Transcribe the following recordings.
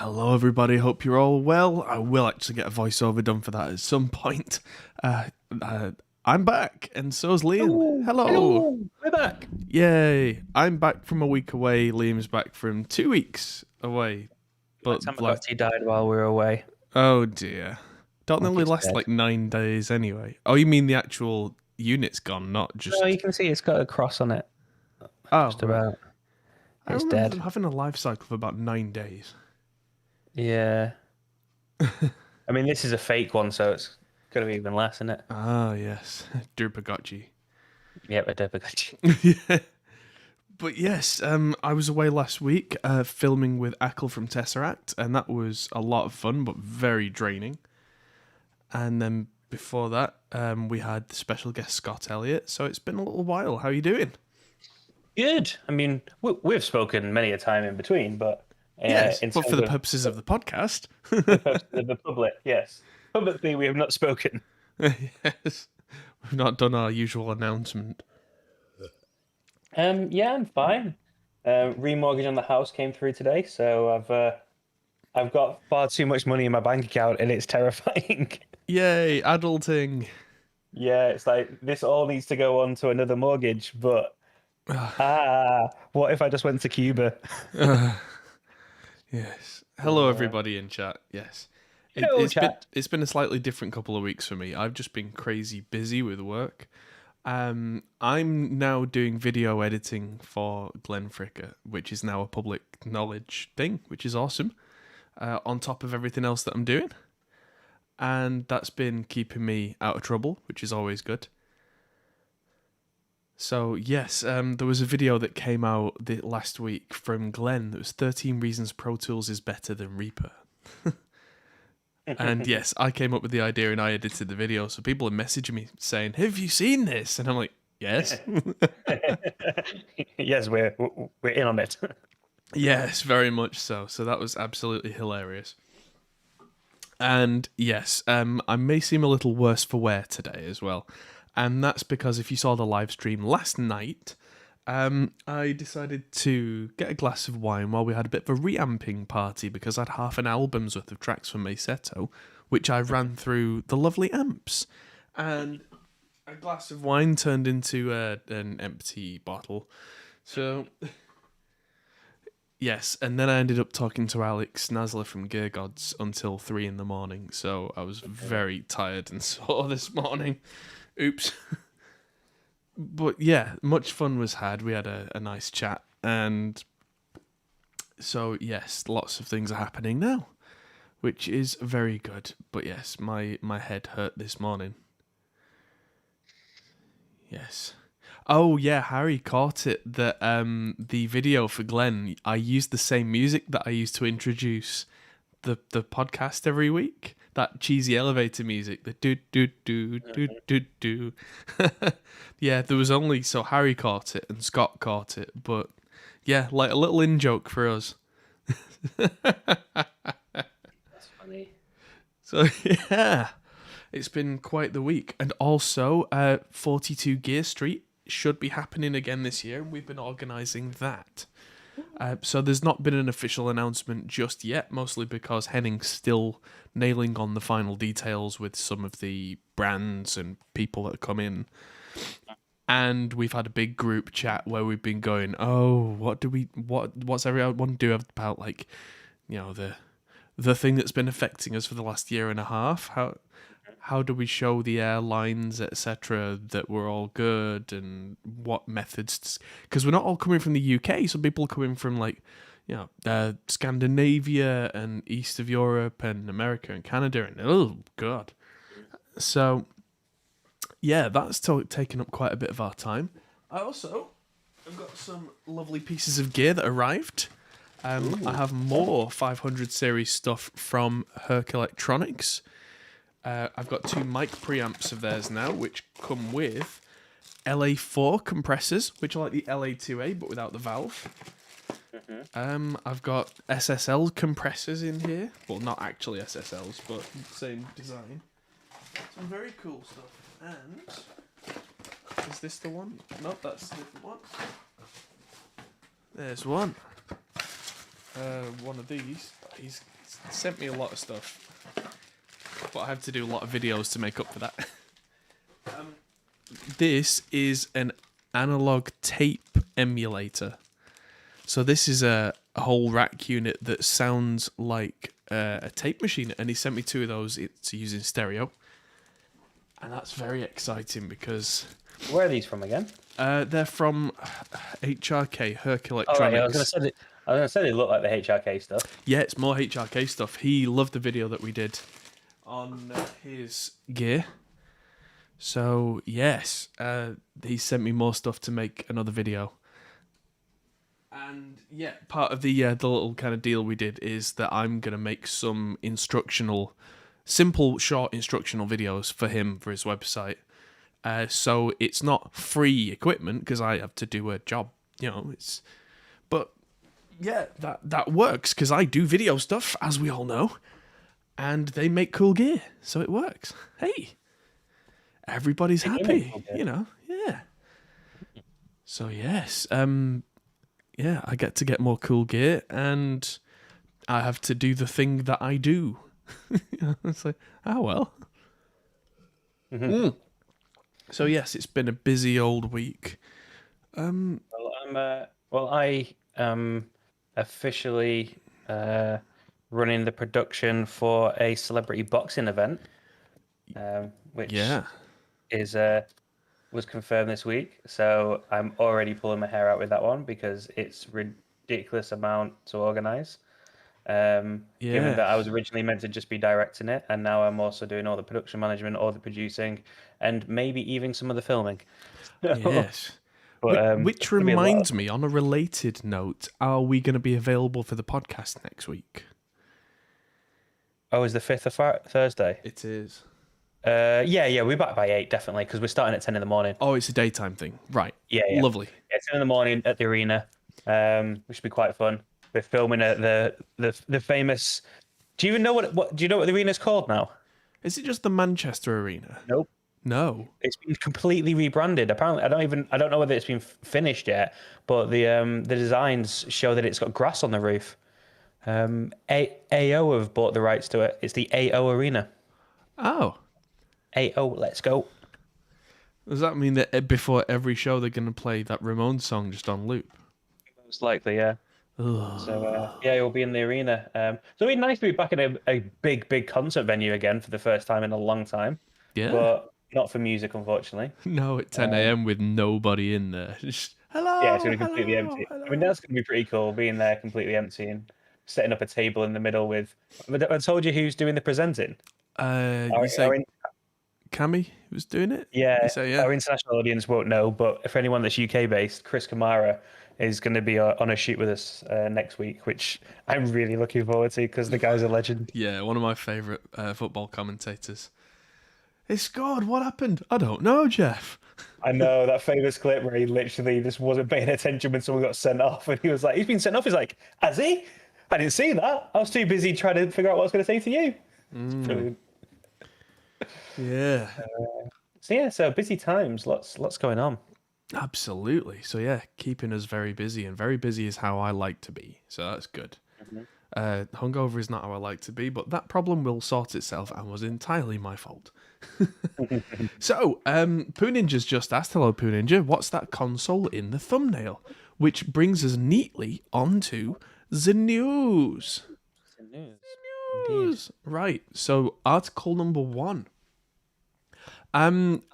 Hello, everybody. Hope you're all well. I will actually get a voiceover done for that at some point. I'm back, and so's Liam. Hello. We're back. Yay. I'm back from a week away. Liam's back from 2 weeks away. But Tamagotchi died while we were away. Oh, dear. Don't they only last dead. like 9 days anyway? Oh, you mean the actual unit's gone, not just... No, you can see it's got a cross on it. Oh, Just about. I It's remember dead. them having a life cycle of about 9 days. Yeah. I mean, this is a fake one, so it's going to be even less, isn't it? Ah, yes. Derpagotchi. Yep, a Tamagotchi. Yeah. But yes, I was away last week filming with Ackle from Tesseract, and that was a lot of fun, but very draining. And then before that, we had the special guest Scott Elliott, so it's been a little while. How are you doing? Good. I mean, we've spoken many a time in between, but... Yes, but for the purposes of the podcast. For the purposes of the public, yes. Publicly, we have not spoken. Yes. We've not done our usual announcement. Yeah, I'm fine. Remortgage on the house came through today, so I've got far too much money in my bank account, and it's terrifying. Yay, adulting. Yeah, it's like this all needs to go on to another mortgage, but what if I just went to Cuba? Yes. Hello, everybody in chat. Yes. Hello, chat. It's been a slightly different couple of weeks for me. I've just been crazy busy with work. I'm now doing video editing for Glenn Fricker, which is now a public knowledge thing, which is awesome, on top of everything else that I'm doing. And that's been keeping me out of trouble, which is always good. So, yes, there was a video that came out last week from Glenn that was 13 Reasons Pro Tools is better than Reaper. And yes, I came up with the idea and I edited the video. So people are messaging me saying, "Have you seen this?" And I'm like, "Yes." Yes, we're in on it. Yes, very much so. So that was absolutely hilarious. And yes, I may seem a little worse for wear today as well. And that's because if you saw the live stream last night, I decided to get a glass of wine while we had a bit of a reamping party because I had half an album's worth of tracks from Maysetto, which I ran through the lovely amps. And a glass of wine turned into an empty bottle. So, yes, and then I ended up talking to Alex Nasler from Gear Gods until 3 a.m. So I was very tired and sore this morning. Oops. But yeah, much fun was had. We had a nice chat. And so, yes, lots of things are happening now, which is very good. But yes, my head hurt this morning. Yes. Oh, yeah, Harry caught it that the video for Glenn, I used the same music that I used to introduce the podcast every week. That cheesy elevator music, the do do do do do do. Yeah, there was only so Harry caught it and Scott caught it, but yeah, like a little in joke for us. That's funny. So yeah, it's been quite the week, and also 42 Gear Street should be happening again this year, and we've been organising that. So there's not been an official announcement just yet, mostly because Henning's still nailing on the final details with some of the brands and people that come in. And we've had a big group chat where we've been going, oh, what's everyone do about, like, you know, the thing that's been affecting us for the last year and a half? How do we show the airlines, etc., that we're all good, and what methods? Because we're not all coming from the UK. Some people are coming from, like, you know, Scandinavia and east of Europe and America and Canada, and oh god. So yeah, that's taken up quite a bit of our time. I've got some lovely pieces of gear that arrived. I have more 500 series stuff from Herc Electronics. I've got 2 mic preamps of theirs now, which come with LA4 compressors, which are like the LA2A, but without the valve. I've got SSL compressors in here. Well, not actually SSLs, but same design. Some very cool stuff. And is this the one? Nope, that's a different one. There's one. One of these. sent me a lot of stuff, but I have to do a lot of videos to make up for that. This is an analog tape emulator. So this is a whole rack unit that sounds like a tape machine, and he sent me 2 of those to use in stereo. And that's very exciting because... Where are these from again? They're from HRK, Herc Oh, Electronics. right, I was going to say they look like the HRK stuff. Yeah, it's more HRK stuff. He loved the video that we did on his gear. So, yes, he sent me more stuff to make another video. And, yeah, part of the little kind of deal we did is that I'm going to make some simple, short instructional videos for him for his website. So it's not free equipment because I have to do a job, but yeah, that works because I do video stuff, as we all know, and they make cool gear, so it works. Hey, everybody's happy, cool yeah. So yes, yeah, I get to get more cool gear, and I have to do the thing that I do. It's like, oh well. So yes, it's been a busy old week. I am officially running the production for a celebrity boxing event, which was confirmed this week. So I'm already pulling my hair out with that one because it's ridiculous amount to organize. Given that I was originally meant to just be directing it, and now I'm also doing all the production management, all the producing, and maybe even some of the filming. Yes. But, which reminds me, on a related note, are we going to be available for the podcast next week? Oh, is the 5th of Thursday? It is. Yeah, we're back by 8, definitely, because we're starting at 10 in the morning. Oh, it's a daytime thing. Right. Yeah. Lovely. Yeah, 10 in the morning at the arena, which should be quite fun. We're filming at the famous... Do you even know what do you know what the arena's called now? Is it just the Manchester Arena? Nope. No. It's been completely rebranded. Apparently, I don't know whether it's been finished yet, but the designs show that it's got grass on the roof. AO have bought the rights to it. It's the AO Arena. Oh. AO, let's go. Does that mean that before every show they're going to play that Ramones song just on loop? Most likely, yeah. Ugh. So, you'll be in the arena. So it'd be nice to be back in a big concert venue again for the first time in a long time. Yeah. But not for music, unfortunately. No, at 10 a.m. with nobody in there. Just, hello. Yeah, it's going to be completely empty. Hello. I mean, that's going to be pretty cool, being there completely empty and setting up a table in the middle with... I told you who's doing the presenting. You say Cammy was doing it? Yeah, yeah. Our international audience won't know, but for anyone that's UK-based, Chris Kamara is going to be on a shoot with us next week, which I'm really looking forward to because the guy's a legend. Yeah, one of my favourite football commentators. They scored. What happened? I don't know, Jeff. I know that famous clip where he literally just wasn't paying attention when someone got sent off, and he was like, "He's been sent off." He's like, "Has he? I didn't see that. I was too busy trying to figure out what I was going to say to you." It's brilliant. Yeah. So busy times. Lots going on. Absolutely. So yeah, keeping us very busy, and very busy is how I like to be. So that's good. Hungover is not how I like to be, but that problem will sort itself and was entirely my fault. So, Poo Ninja's just asked, hello Poo Ninja, what's that console in the thumbnail? Which brings us neatly onto the news. News. Right, so article number 1.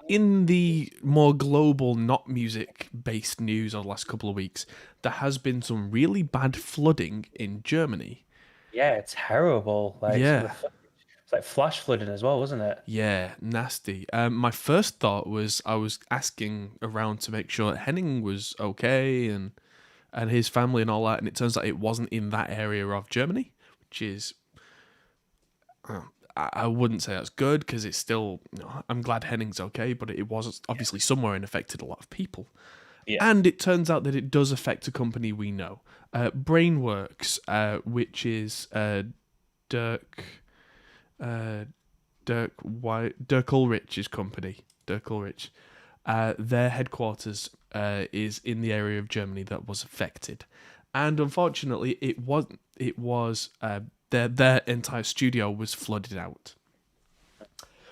In the more global, not music-based news of the last couple of weeks, there has been some really bad flooding in Germany. Yeah, it's terrible. It's like flash flooding as well, wasn't it? Yeah, nasty. My first thought was I was asking around to make sure Henning was okay and his family and all that, and it turns out it wasn't in that area of Germany, which is... I wouldn't say that's good because it's still... I'm glad Henning's okay, but it was obviously somewhere and affected a lot of people. Yeah. And it turns out that it does affect a company we know. Brainworx, which is Dirk Ulrich's company. Dirk Ulrich. Their headquarters is in the area of Germany that was affected. And unfortunately, it was their entire studio was flooded out,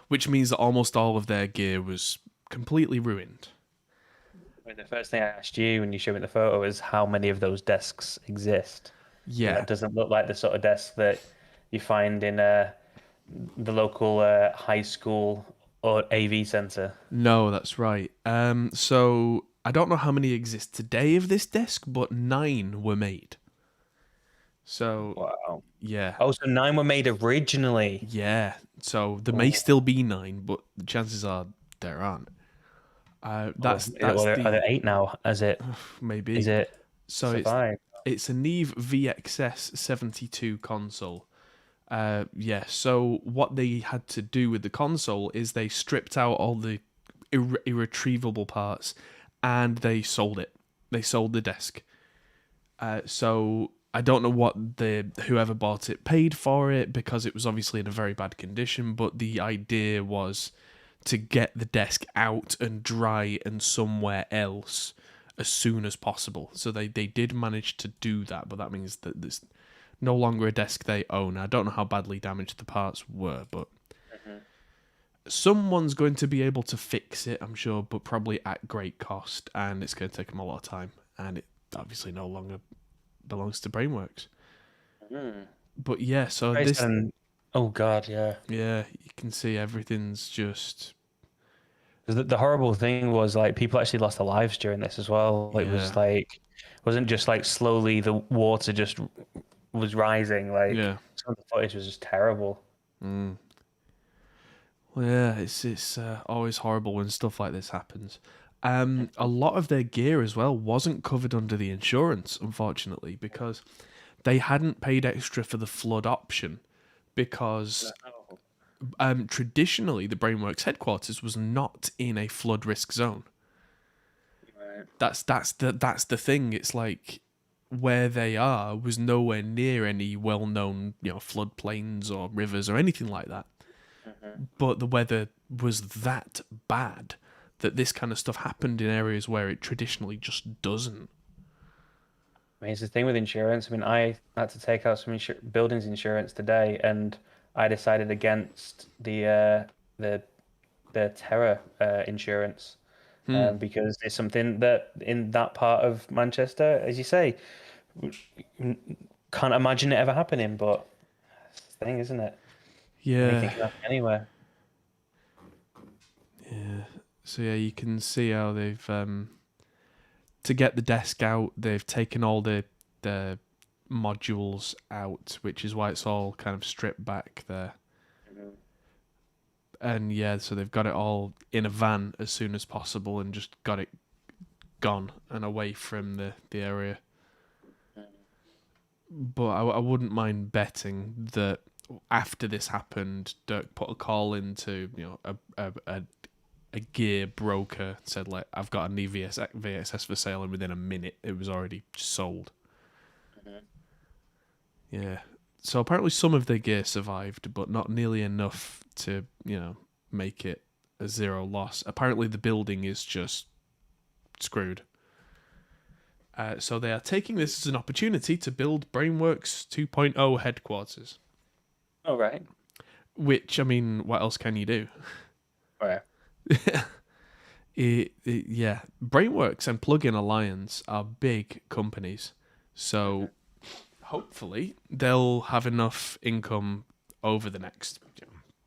which means that almost all of their gear was completely ruined. I mean, the first thing I asked you when you showed me the photo is how many of those desks exist. Yeah. That doesn't look like the sort of desk that you find in the local high school or AV center. No, that's right. So I don't know how many exist today of this desk, but 9 were made. So Wow. yeah, Oh, so 9 were made originally. yeah. So there may still be 9, but the chances are there aren't. That's Are there the 8 now? Is maybe. it So survive? it's a Neve VXS 72 console. Yeah. So what they had to do with the console is they stripped out all the irretrievable parts, and they sold it. They sold the desk. So I don't know what whoever bought it paid for it, because it was obviously in a very bad condition. But the idea was to get the desk out and dry and somewhere else as soon as possible. So they did manage to do that, but that means that there's no longer a desk they own. I don't know how badly damaged the parts were, but someone's going to be able to fix it, I'm sure, but probably at great cost, and it's going to take them a lot of time, and it obviously no longer belongs to Brainworx. But yeah, so this... oh god, yeah. Yeah, you can see everything's just... The horrible thing was, like, people actually lost their lives during this as well. It was like, wasn't just like slowly the water just was rising. Like, some of the footage was just terrible. Well, yeah, it's always horrible when stuff like this happens. A lot of their gear as well wasn't covered under the insurance, unfortunately, because they hadn't paid extra for the flood option, because traditionally the Brainworx headquarters was not in a flood risk zone. Right. That's the thing. It's like where they are was nowhere near any well-known, floodplains or rivers or anything like that. But the weather was that bad that this kind of stuff happened in areas where it traditionally just doesn't. I mean, it's the thing with insurance. I mean, I had to take out some buildings insurance today, and I decided against the terror insurance because it's something that in that part of Manchester, as you say, can't imagine it ever happening. But it's the thing, isn't it? Yeah. Anything can happen anywhere. Yeah. So yeah, you can see how they've to get the desk out, they've taken all the modules out, which is why it's all kind of stripped back there. And yeah, so they've got it all in a van as soon as possible and just got it gone and away from the area. But I wouldn't mind betting that after this happened, Dirk put a call into a gear broker, said, like, I've got a new VXS for sale, and within a minute it was already sold. Yeah. So apparently some of their gear survived, but not nearly enough to, make it a zero loss. Apparently the building is just screwed. So they are taking this as an opportunity to build Brainworx 2.0 headquarters. Oh, right. Which, I mean, what else can you do? Oh, yeah. Yeah. Brainworx and Plugin Alliance are big companies. So hopefully they'll have enough income over the next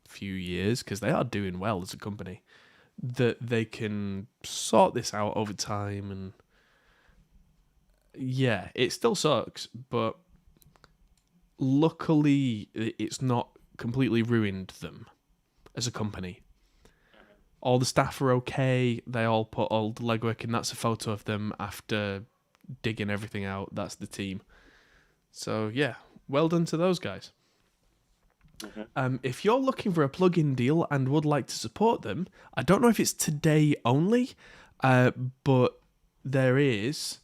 few years, because they are doing well as a company, that they can sort this out over time. And yeah, it still sucks, but luckily it's not completely ruined them as a company. All the staff are okay. They all put all the legwork in. That's a photo of them after digging everything out. That's the team. So yeah, well done to those guys. If you're looking for a plugin deal and would like to support them, I don't know if it's today only, but there is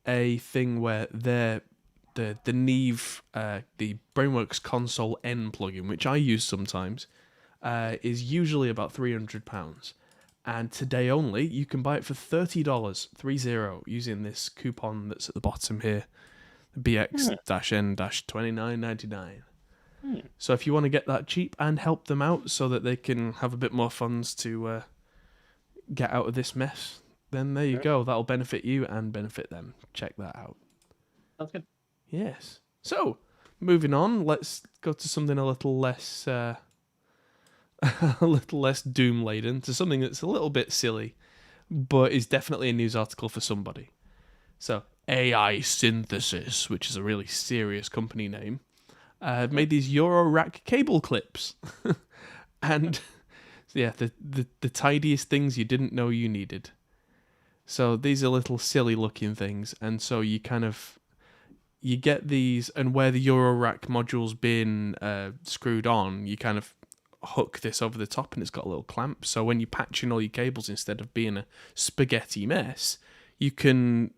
a thing where the Neve, the Brainworx Console N plugin, which I use sometimes, is usually about £300. And today only, you can buy it for $30, 30, using this coupon that's at the bottom here. BX-N-29.99. So if you want to get that cheap and help them out so that they can have a bit more funds to get out of this mess, then there you go. That'll benefit you and benefit them. Check that out. Sounds good. Yes. So, moving on, let's go to something a little less doom laden, to something that's a little bit silly, but is definitely a news article for somebody. So, AI Synthesis, which is a really serious company name, made these Eurorack cable clips. And yeah, the tidiest things you didn't know you needed. So these are little silly looking things, and so you get these, and where the Eurorack module's been screwed on, you kind of hook this over the top, and it's got a little clamp. So when you patch in all your cables, instead of being a spaghetti mess, you can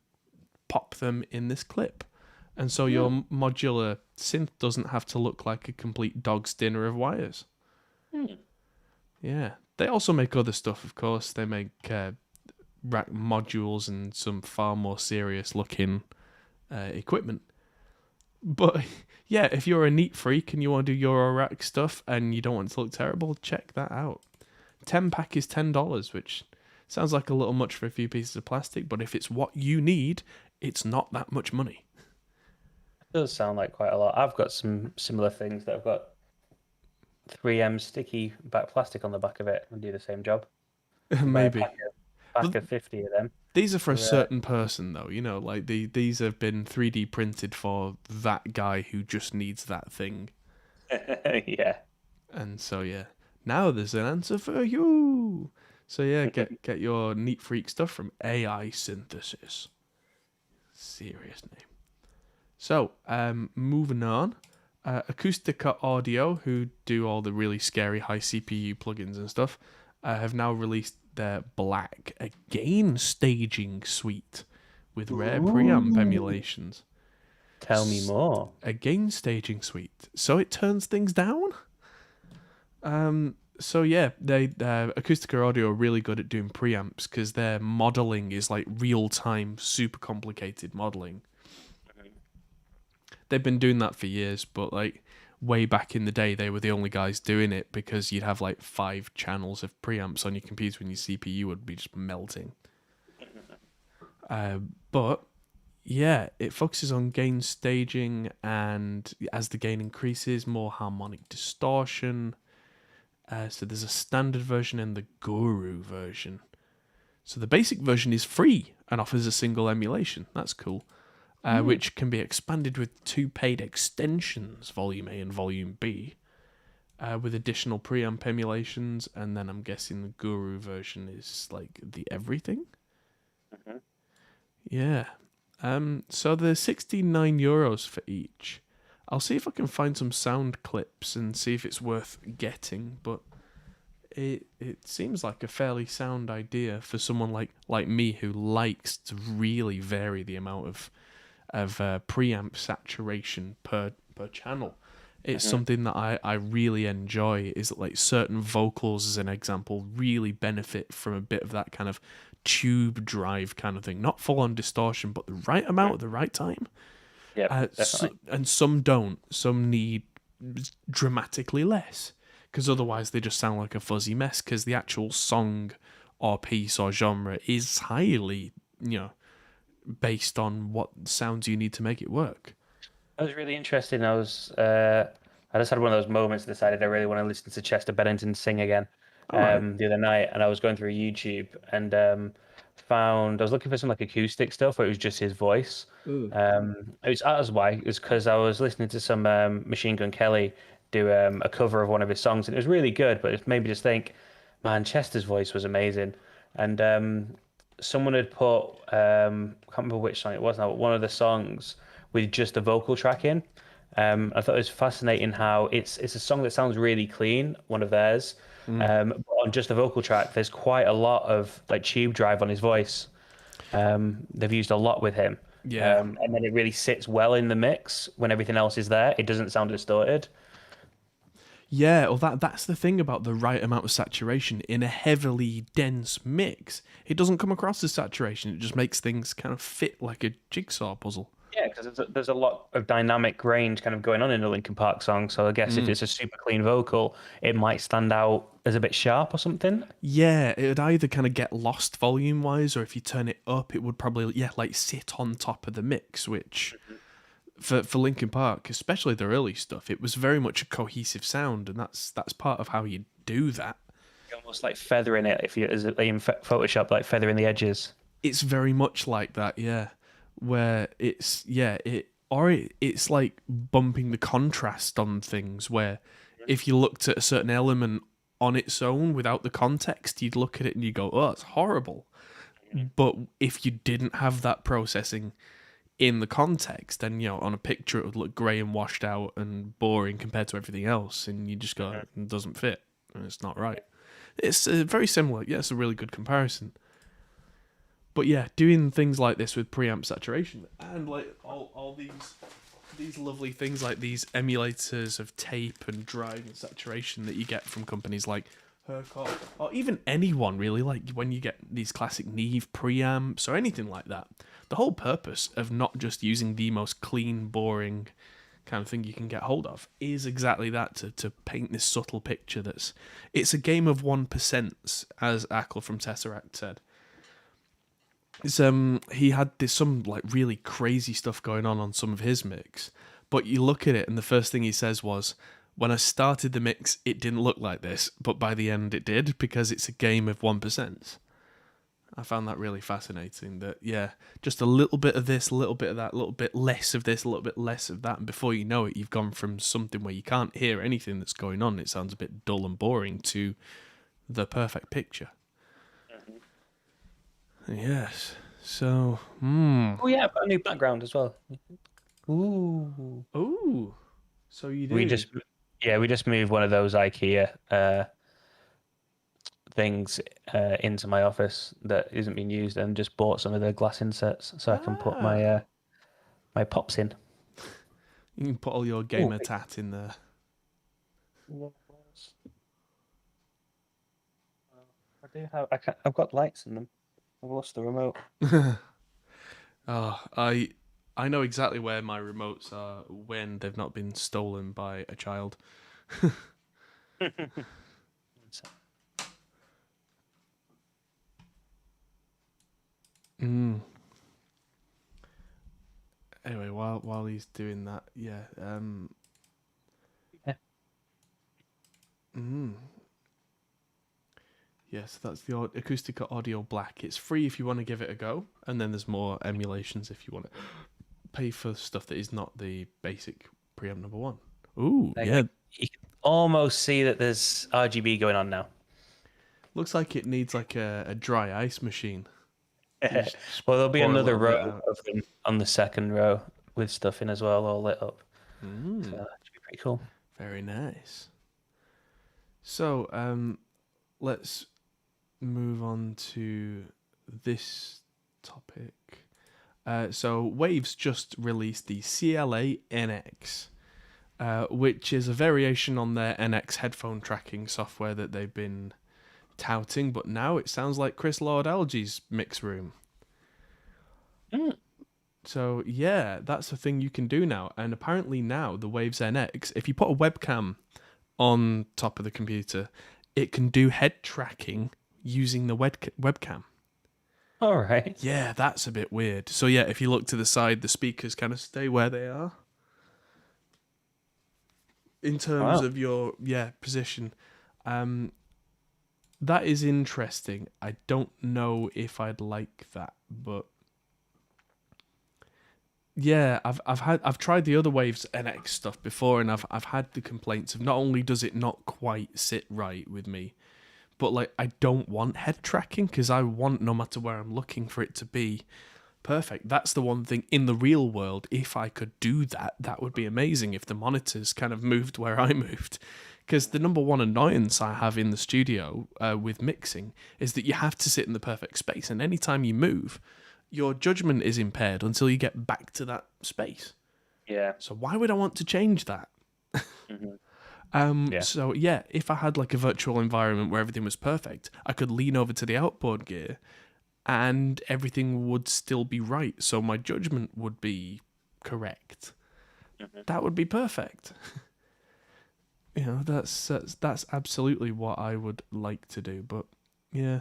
pop them in this clip. And so your modular synth doesn't have to look like a complete dog's dinner of wires. Yeah. They also make other stuff, of course. They make rack modules and some far more serious looking equipment. But yeah, if you're a neat freak and you want to do Eurorack stuff and you don't want it to look terrible, check that out. 10-pack is $10, which sounds like a little much for a few pieces of plastic, but if it's what you need, it's not that much money. It does sound like quite a lot. I've got some similar things that I've got 3M sticky back plastic on the back of it and do the same job. Maybe. Pack of 50 of them. These are for a certain person, though. You know, like these have been 3D printed for that guy who just needs that thing. Yeah. And so, yeah. Now there's an answer for you. So, yeah, get your neat freak stuff from AI Synthesis. Serious name. So, moving on. Acoustica Audio, who do all the really scary high CPU plugins and stuff, have now released their Black, a gain staging suite with rare preamp emulations. Tell me more. A gain staging suite. So it turns things down? So yeah, Acoustica Audio are really good at doing preamps because their modeling is like real-time, super complicated modeling. They've been doing that for years, but like way back in the day, they were the only guys doing it because you'd have like 5 channels of preamps on your computer and your CPU would be just melting. But yeah, it focuses on gain staging, and as the gain increases, more harmonic distortion. So there's a standard version and the Guru version. So the basic version is free and offers a single emulation. That's cool. Which can be expanded with 2 paid extensions, Volume A and Volume B, with additional preamp emulations, and then I'm guessing the Guru version is like the everything? Yeah. So there's €69 for each. I'll see if I can find some sound clips and see if it's worth getting, but it seems like a fairly sound idea for someone like me who likes to really vary the amount of preamp saturation per channel. It's something that I really enjoy, is that like certain vocals, as an example, really benefit from a bit of that kind of tube drive kind of thing. Not full on distortion, but the right amount at the right time. Yeah, and some don't. Some need dramatically less, because otherwise they just sound like a fuzzy mess, because the actual song or piece or genre is highly, based on what sounds you need to make it work. That was really interesting. I just had one of those moments, decided I really want to listen to Chester Bennington sing again the other night, and I was going through YouTube and I was looking for some like acoustic stuff where it was just his voice. That was why. It was because I was listening to some Machine Gun Kelly do a cover of one of his songs, and it was really good, but it made me just think, man, Chester's voice was amazing. And someone had put, I can't remember which song it was now, but one of the songs with just the vocal track in. I thought it was fascinating how it's a song that sounds really clean, one of theirs. But on just the vocal track, there's quite a lot of like tube drive on his voice. They've used a lot with him. Yeah. And then it really sits well in the mix when everything else is there. It doesn't sound distorted. Yeah, well, that's the thing about the right amount of saturation in a heavily dense mix. It doesn't come across as saturation. It just makes things kind of fit like a jigsaw puzzle. Yeah, because there's a lot of dynamic range kind of going on in a Linkin Park song. So I guess if it's a super clean vocal, it might stand out as a bit sharp or something. Yeah, it would either kind of get lost volume wise, or if you turn it up, it would probably like sit on top of the mix. Which for Linkin Park, especially the early stuff, it was very much a cohesive sound, and that's part of how you do that. You're almost like feathering it if you as in Photoshop, like feathering the edges. It's very much like that, yeah. Where it's like bumping the contrast on things. Where if you looked at a certain element on its own without the context, you'd look at it and you go, "Oh, it's horrible." But if you didn't have that processing in the context, then on a picture it would look grey and washed out and boring compared to everything else, and you just go, "It doesn't fit, and it's not right." It's very similar. Yeah, it's a really good comparison. But yeah, doing things like this with preamp saturation and like all these lovely things like these emulators of tape and drive and saturation that you get from companies like Hercott, or even anyone really, like when you get these classic Neve preamps or anything like that. The whole purpose of not just using the most clean, boring kind of thing you can get hold of is exactly that, to paint this subtle picture it's a game of 1%, as Ackle from Tesseract said. He had some like really crazy stuff going on some of his mix, but you look at it and the first thing he says was, "When I started the mix, it didn't look like this, but by the end it did, because it's a game of 1%. I found that really fascinating. That just a little bit of this, a little bit of that, a little bit less of this, a little bit less of that, and before you know it, you've gone from something where you can't hear anything that's going on. It sounds a bit dull and boring to the perfect picture." Yes. So, Oh yeah, I've got a new background as well. Ooh. Ooh. So you do. We just moved one of those IKEA things into my office that isn't being used, and just bought some of the glass insets so I can put my my pops in. You can put all your gamer tat in there. I've got lights in them. I've lost the remote. Oh, I know exactly where my remotes are when they've not been stolen by a child. Anyway, while he's doing that, yeah. Yes, that's the Acoustica Audio Black. It's free if you want to give it a go, and then there's more emulations if you want to pay for stuff that is not the basic preamp number one. Ooh, yeah. You can almost see that there's RGB going on now. Looks like it needs like a dry ice machine. Well, there'll be another row of them on the second row with stuff in as well, all lit up. So that should be pretty cool. Very nice. So, let's move on to this topic. So Waves just released the CLANX, which is a variation on their NX headphone tracking software that they've been touting, but now it sounds like Chris Lord-Alge's mix room. So yeah, that's a thing you can do now, and apparently now the Waves NX, if you put a webcam on top of the computer, it can do head tracking using the webcam. All right. Yeah, that's a bit weird. So yeah, if you look to the side, the speakers kind of stay where they are in terms of your position. That is interesting. I don't know if I'd like that, but yeah, I've tried the other Waves NX stuff before, and I've had the complaints of not only does it not quite sit right with me, but like I don't want head tracking, because I want, no matter where I'm looking, for it to be perfect. That's the one thing in the real world. If I could do that, that would be amazing. If the monitors kind of moved where I moved, because the number one annoyance I have in the studio with mixing is that you have to sit in the perfect space, and anytime you move, your judgment is impaired until you get back to that space. Yeah. So why would I want to change that? So yeah, if I had like a virtual environment where everything was perfect, I could lean over to the outboard gear and everything would still be right. So my judgment would be correct, that would be perfect. That's absolutely what I would like to do. But yeah,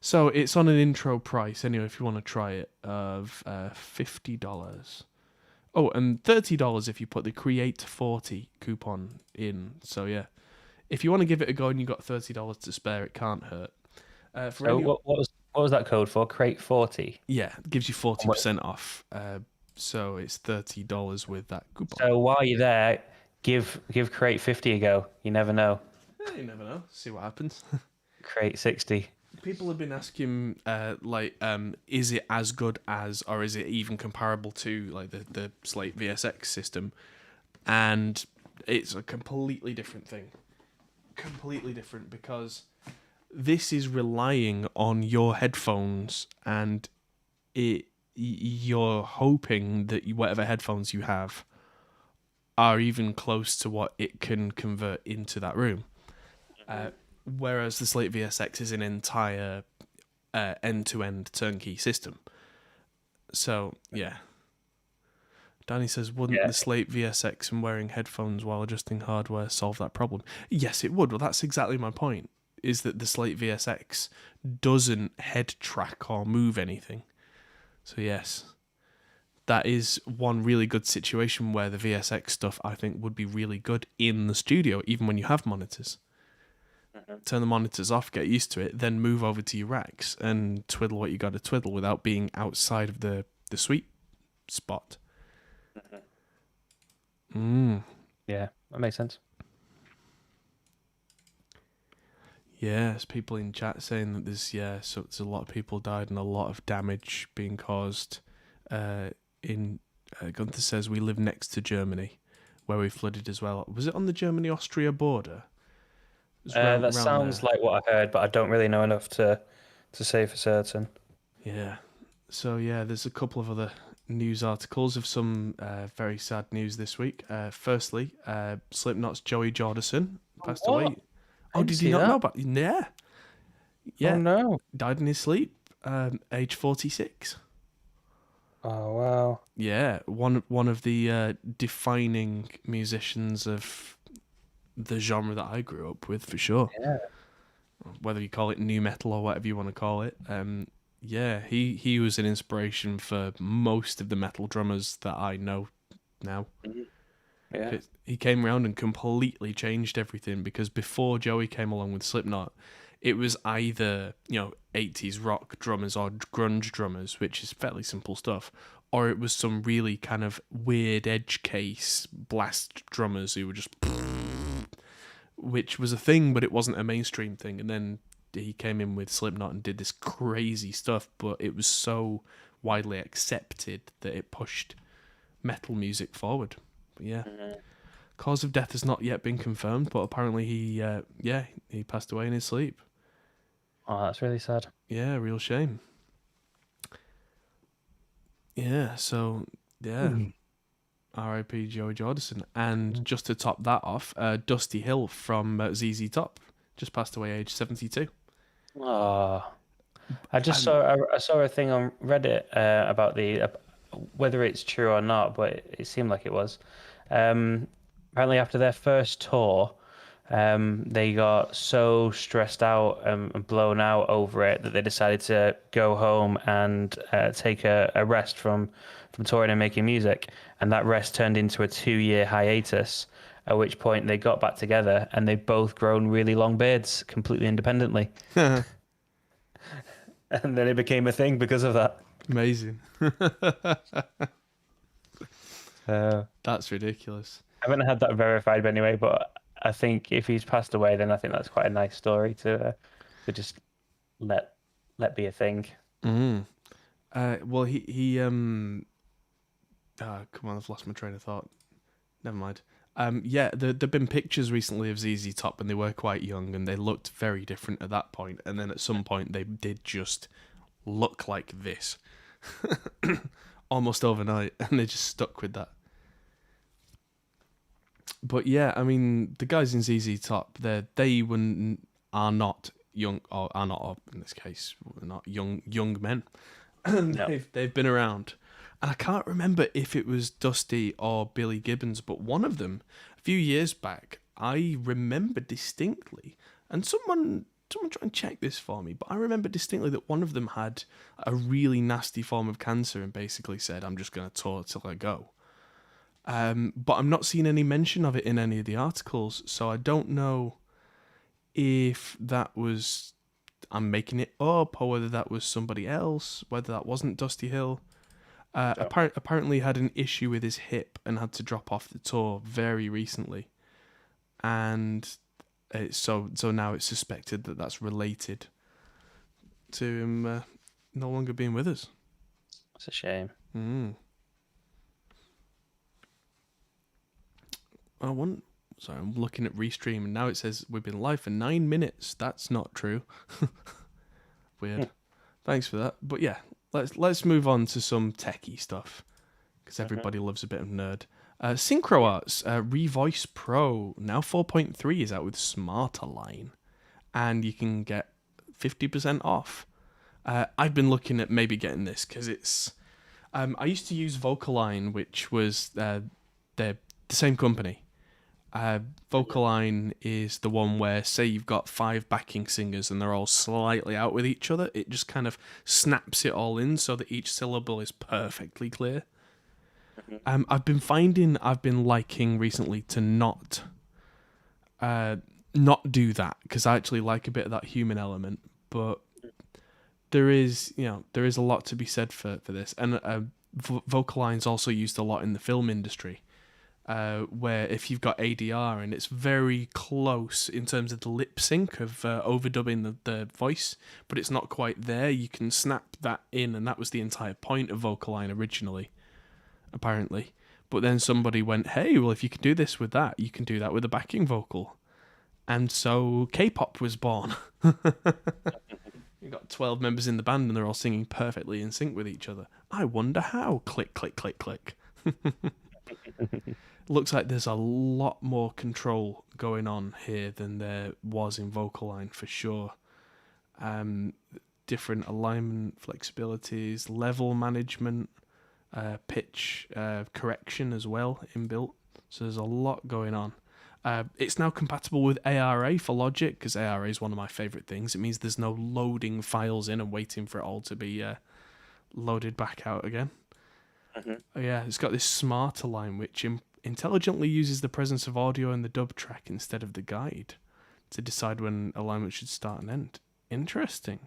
so it's on an intro price anyway. If you want to try it, of $50. Oh, and $30 if you put the Create40 coupon in. So yeah, if you want to give it a go and you got $30 to spare, it can't hurt. What was that code for? Create40. Yeah, it gives you 40% off. So it's $30 with that coupon. So while you're there, give Create50 a go. You never know. Yeah, you never know. See what happens. Create60. People have been asking, is it as good as, or is it even comparable to, like the Slate VSX system? And it's a completely different thing. Completely different, because this is relying on your headphones, and you're hoping that whatever headphones you have are even close to what it can convert into that room. Whereas the Slate VSX is an entire end-to-end turnkey system. So, yeah. Danny says, wouldn't the Slate VSX and wearing headphones while adjusting hardware solve that problem? Yes, it would. Well, that's exactly my point, is that the Slate VSX doesn't head track or move anything. So, yes. That is one really good situation where the VSX stuff, I think, would be really good in the studio, even when you have monitors. Turn the monitors off, get used to it, then move over to your racks and twiddle what you got to twiddle without being outside of the sweet spot. Yeah, that makes sense. Yeah, there's people in chat saying that there's a lot of people died and a lot of damage being caused. Gunther says we live next to Germany, where we flooded as well. Was it on the Germany-Austria border? That sounds like what I heard, but I don't really know enough to say for certain. Yeah. So, yeah, there's a couple of other news articles of some very sad news this week. Firstly, Slipknot's Joey Jordison passed away. Oh, did you not know about it? Yeah. Yeah. Oh, no. Died in his sleep, age 46. Oh, wow. Yeah, one of the defining musicians of the genre that I grew up with, for sure. Yeah. Whether you call it nu metal or whatever you want to call it. Yeah, he was an inspiration for most of the metal drummers that I know now. Yeah. He came around and completely changed everything, because before Joey came along with Slipknot, it was either, 80s rock drummers or grunge drummers, which is fairly simple stuff, or it was some really kind of weird edge case blast drummers who were just, which was a thing, but it wasn't a mainstream thing. And then he came in with Slipknot and did this crazy stuff, but it was so widely accepted that it pushed metal music forward. But yeah. Cause of death has not yet been confirmed, but apparently he passed away in his sleep. Oh, that's really sad. Yeah, real shame. Yeah, so, yeah. R.I.P. Joey Jordison. And just to top that off, Dusty Hill from ZZ Top just passed away age 72. Oh. I saw a thing on Reddit about whether it's true or not, but it seemed like it was. Apparently after their first tour, they got so stressed out and blown out over it that they decided to go home and take a rest from touring and making music. And that rest turned into a 2-year hiatus, at which point they got back together and they both grown really long beards completely independently. And then it became a thing because of that. Amazing. That's ridiculous. I haven't had that verified anyway, but I think if he's passed away, then I think that's quite a nice story to just let be a thing. Well, he come on, I've lost my train of thought. Never mind. Yeah, there've been pictures recently of ZZ Top when they were quite young, and they looked very different at that point. And then at some point, they did just look like this, almost overnight, and they just stuck with that. But yeah, I mean, the guys in ZZ Top, are not young, or in this case, not young men. No. They've been around, And I can't remember if it was Dusty or Billy Gibbons, but one of them, a few years back, I remember distinctly, and someone try and check this for me, but I remember distinctly that one of them had a really nasty form of cancer and basically said, I'm just going to tour till I go. But I'm not seeing any mention of it in any of the articles, so I don't know if that was, I'm making it up, or whether that was somebody else, whether that wasn't Dusty Hill. Apparently had an issue with his hip and had to drop off the tour very recently. And so now it's suspected that that's related to him no longer being with us. It's a shame. Sorry, I'm looking at Restream and now it says we've been live for 9 minutes. That's not true. Weird. Thanks for that. But yeah, let's move on to some techie stuff because everybody loves a bit of nerd. SynchroArt's Revoice Pro, now 4.3, is out with Smarter Line, and you can get 50% off. I've been looking at maybe getting this because it's... I used to use Vocaline, which was the same company. Vocaline is the one where, say you've got 5 backing singers and they're all slightly out with each other, it just kind of snaps it all in so that each syllable is perfectly clear. I've been liking recently to not do that because I actually like a bit of that human element, but there is a lot to be said for this, and Vocaline's also used a lot in the film industry, where if you've got ADR and it's very close in terms of the lip sync of overdubbing the voice, but it's not quite there, you can snap that in, and that was the entire point of Vocaline originally, apparently. But then somebody went, hey, well, if you can do this with that, you can do that with a backing vocal. And so K-pop was born. You've got 12 members in the band and they're all singing perfectly in sync with each other. I wonder how. Click, click, click, click. Looks like there's a lot more control going on here than there was in Vocaline for sure. Different alignment flexibilities, level management, pitch correction as well inbuilt. So there's a lot going on. It's now compatible with ARA for Logic, because ARA is one of my favourite things. It means there's no loading files in and waiting for it all to be loaded back out again. Yeah, it's got this Smarter Line, which intelligently uses the presence of audio in the dub track instead of the guide to decide when alignment should start and end. Interesting.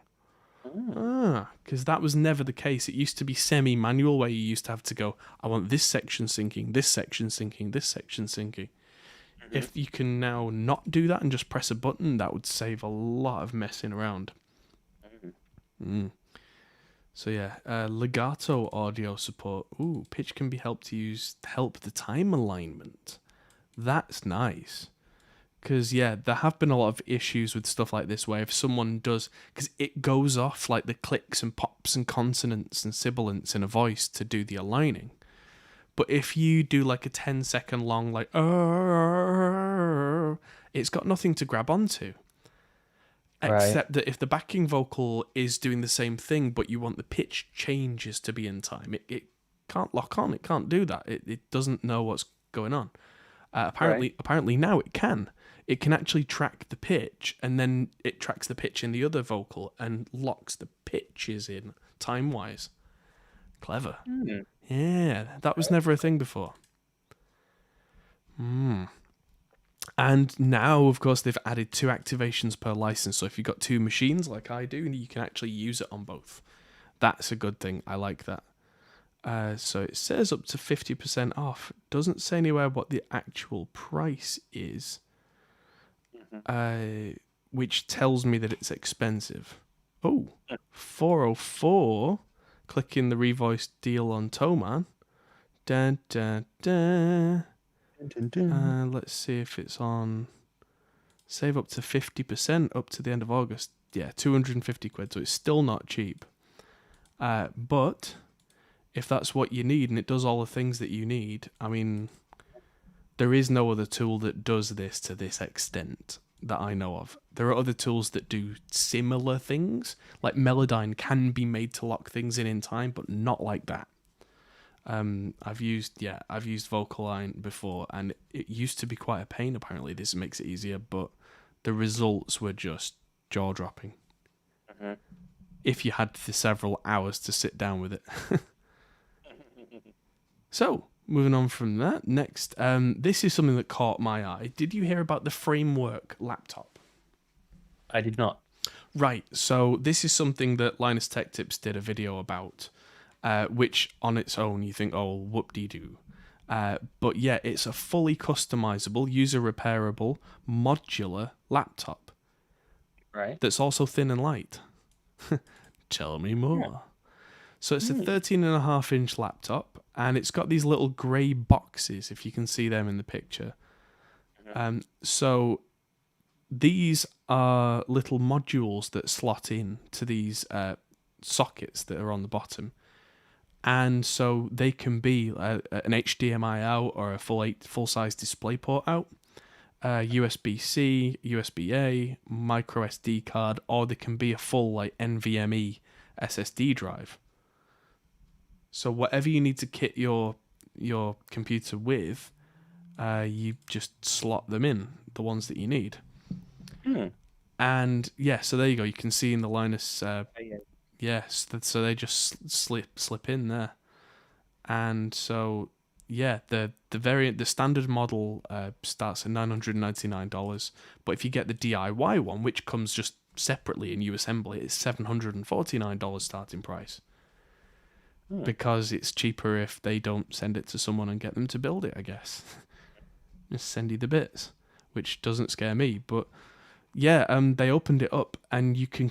Because that was never the case. It used to be semi-manual, where you used to have to go, I want this section syncing, this section syncing, this section syncing. If you can now not do that and just press a button, that would save a lot of messing around. So yeah, legato audio support. Ooh, pitch can be helped to help the time alignment. That's nice. Because, yeah, there have been a lot of issues with stuff like this where if someone does... Because it goes off like the clicks and pops and consonants and sibilants in a voice to do the aligning. But if you do like a 10-second long, like... it's got nothing to grab onto. Except that if the backing vocal is doing the same thing, but you want the pitch changes to be in time, it can't lock on. It can't do that. It doesn't know what's going on. Apparently now it can. It can actually track the pitch, and then it tracks the pitch in the other vocal and locks the pitches in time-wise. Clever. Yeah, that was never a thing before. And now, of course, they've added 2 activations per license. So if you've got 2 machines like I do, you can actually use it on both. That's a good thing. I like that. So it says up to 50% off. Doesn't say anywhere what the actual price is, which tells me that it's expensive. Oh, 404. Clicking the Revoice deal on Toman. Dun, dun, dun. Let's see if it's on. Save up to 50% up to the end of August. Yeah, 250 quid. So it's still not cheap. But if that's what you need and it does all the things that you need, I mean, there is no other tool that does this to this extent that I know of. There are other tools that do similar things. Like Melodyne can be made to lock things in time, but not like that. I've used Vocaline before, and it used to be quite a pain. Apparently, this makes it easier, but the results were just jaw dropping. Mm-hmm. If you had the several hours to sit down with it. So, moving on from that, next, this is something that caught my eye. Did you hear about the Framework laptop? I did not. Right, so this is something that Linus Tech Tips did a video about, which on its own you think, oh, whoop-de-doo. But yeah, it's a fully customizable, user-repairable, modular laptop. Right. That's also thin and light. Tell me more. Yeah. So it's a 13.5-inch laptop, and it's got these little grey boxes, if you can see them in the picture. So these are little modules that slot in to these sockets that are on the bottom. And so they can be an HDMI out or a full-size DisplayPort out, USB-C, USB-A, micro SD card, or they can be a full NVMe SSD drive. So whatever you need to kit your computer with, you just slot them in, the ones that you need. And yeah, so there you go. You can see in the Linus, yes, so they just slip in there. And so yeah, the standard model starts at $999, but if you get the DIY one, which comes just separately and you assemble it, it's $749 starting price. Because it's cheaper if they don't send it to someone and get them to build it, I guess. Just send you the bits, which doesn't scare me. But yeah, they opened it up and you can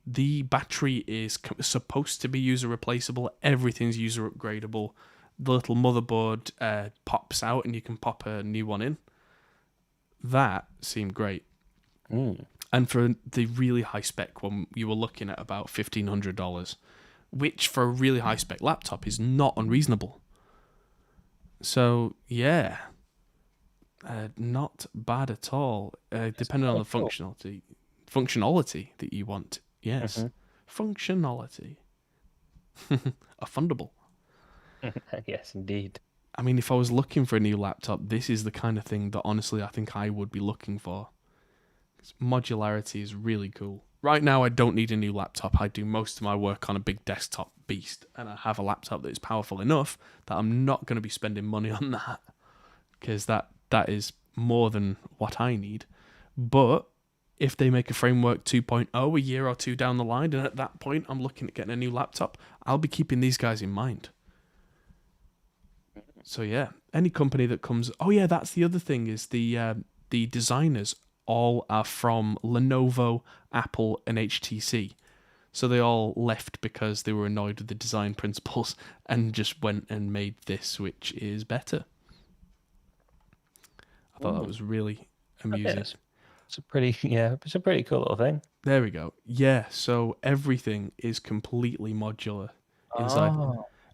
the battery is supposed to be user replaceable. Everything's user upgradable. The little motherboard pops out and you can pop a new one in. That seemed great. And for the really high spec one, you were looking at about $1,500. Which for a really high-spec laptop is not unreasonable. So, yeah. Not bad at all. Depending on the functionality that you want. Yes. Functionality. Affordable. Yes, indeed. I mean, if I was looking for a new laptop, this is the kind of thing that honestly I think I would be looking for. Modularity is really cool. Right now, I don't need a new laptop. I do most of my work on a big desktop beast, and I have a laptop that is powerful enough that I'm not going to be spending money on that, because that is more than what I need. But if they make a Framework 2.0 a year or two down the line, and at that point I'm looking at getting a new laptop, I'll be keeping these guys in mind. So yeah, any company that comes... Oh yeah, that's the other thing, is the designers all are from Lenovo, Apple, and HTC. So they all left because they were annoyed with the design principles and just went and made this, which is better. I thought that was really amusing. It's a pretty cool little thing. There we go. Yeah, so everything is completely modular inside.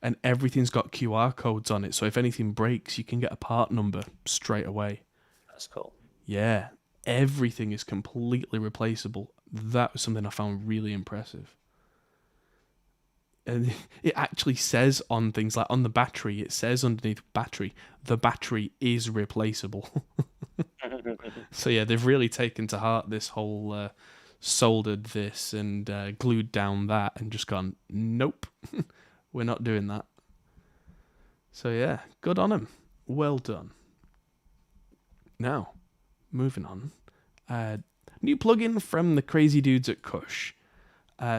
And everything's got QR codes on it. So if anything breaks, you can get a part number straight away. That's cool. Yeah. Everything is completely replaceable. That was something I found really impressive. And it actually says on things like on the battery, it says underneath battery, the battery is replaceable. So yeah, they've really taken to heart this whole soldered this and glued down that and just gone, nope, we're not doing that. So yeah, good on them. Well done. Now, moving on. New plugin from the crazy dudes at Kush.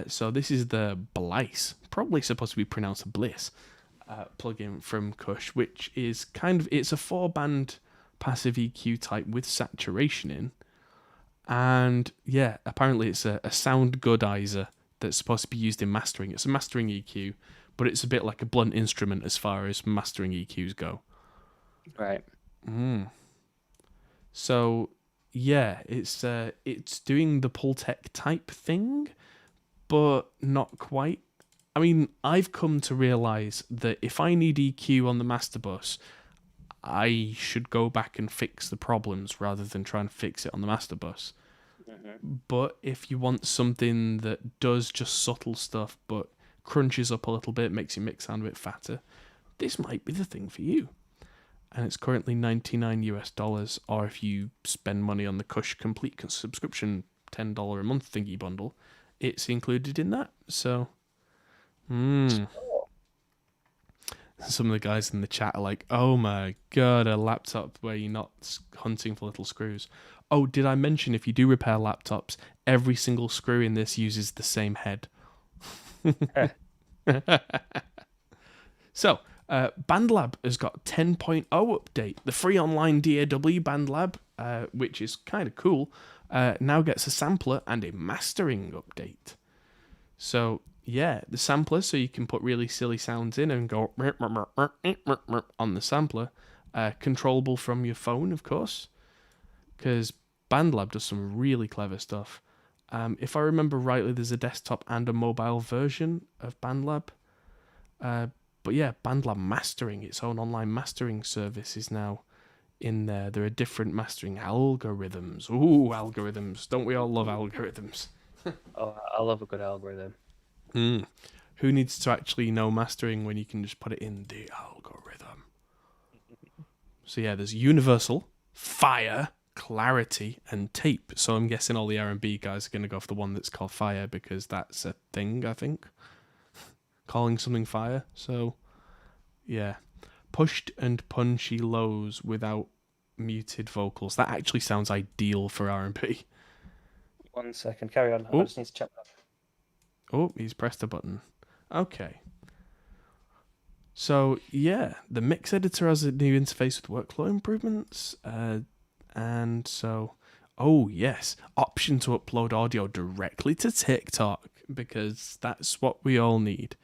So this is the Bliss, probably supposed to be pronounced Bliss, plugin from Kush, which is it's a 4-band passive EQ type with saturation in. And yeah, apparently it's a sound goodizer that's supposed to be used in mastering. It's a mastering EQ, but it's a bit like a blunt instrument as far as mastering EQs go. Right. So yeah, it's doing the Pultec type thing, but not quite. I mean, I've come to realise that if I need EQ on the master bus, I should go back and fix the problems rather than try and fix it on the master bus. But if you want something that does just subtle stuff but crunches up a little bit, makes your mix sound a bit fatter, this might be the thing for you. And it's currently $99 or if you spend money on the Kush Complete subscription $10 a month thingy bundle, it's included in that. So, some of the guys in the chat are like, oh my god, a laptop where you're not hunting for little screws. Oh, did I mention if you do repair laptops, every single screw in this uses the same head? So, BandLab has got 10.0 update. The free online DAW BandLab, which is kind of cool, now gets a sampler and a mastering update. So, yeah, the sampler, so you can put really silly sounds in and go on the sampler. Controllable from your phone, of course, because BandLab does some really clever stuff. If I remember rightly, there's a desktop and a mobile version of BandLab. But yeah, BandLab Mastering, its own online mastering service, is now in there. There are different mastering algorithms. Ooh, algorithms. Don't we all love algorithms? Oh, I love a good algorithm. Who needs to actually know mastering when you can just put it in the algorithm? So yeah, there's universal, fire, clarity, and tape. So I'm guessing all the R&B guys are going to go for the one that's called fire because that's a thing, I think. Calling something fire. So yeah, pushed and punchy lows without muted vocals. That actually sounds ideal for R&B. 1 second, carry on. I just need to check that. Oh, he's pressed a button. Okay. So, yeah, the mix editor has a new interface with workflow improvements. And so, oh, yes, option to upload audio directly to TikTok, because that's what we all need.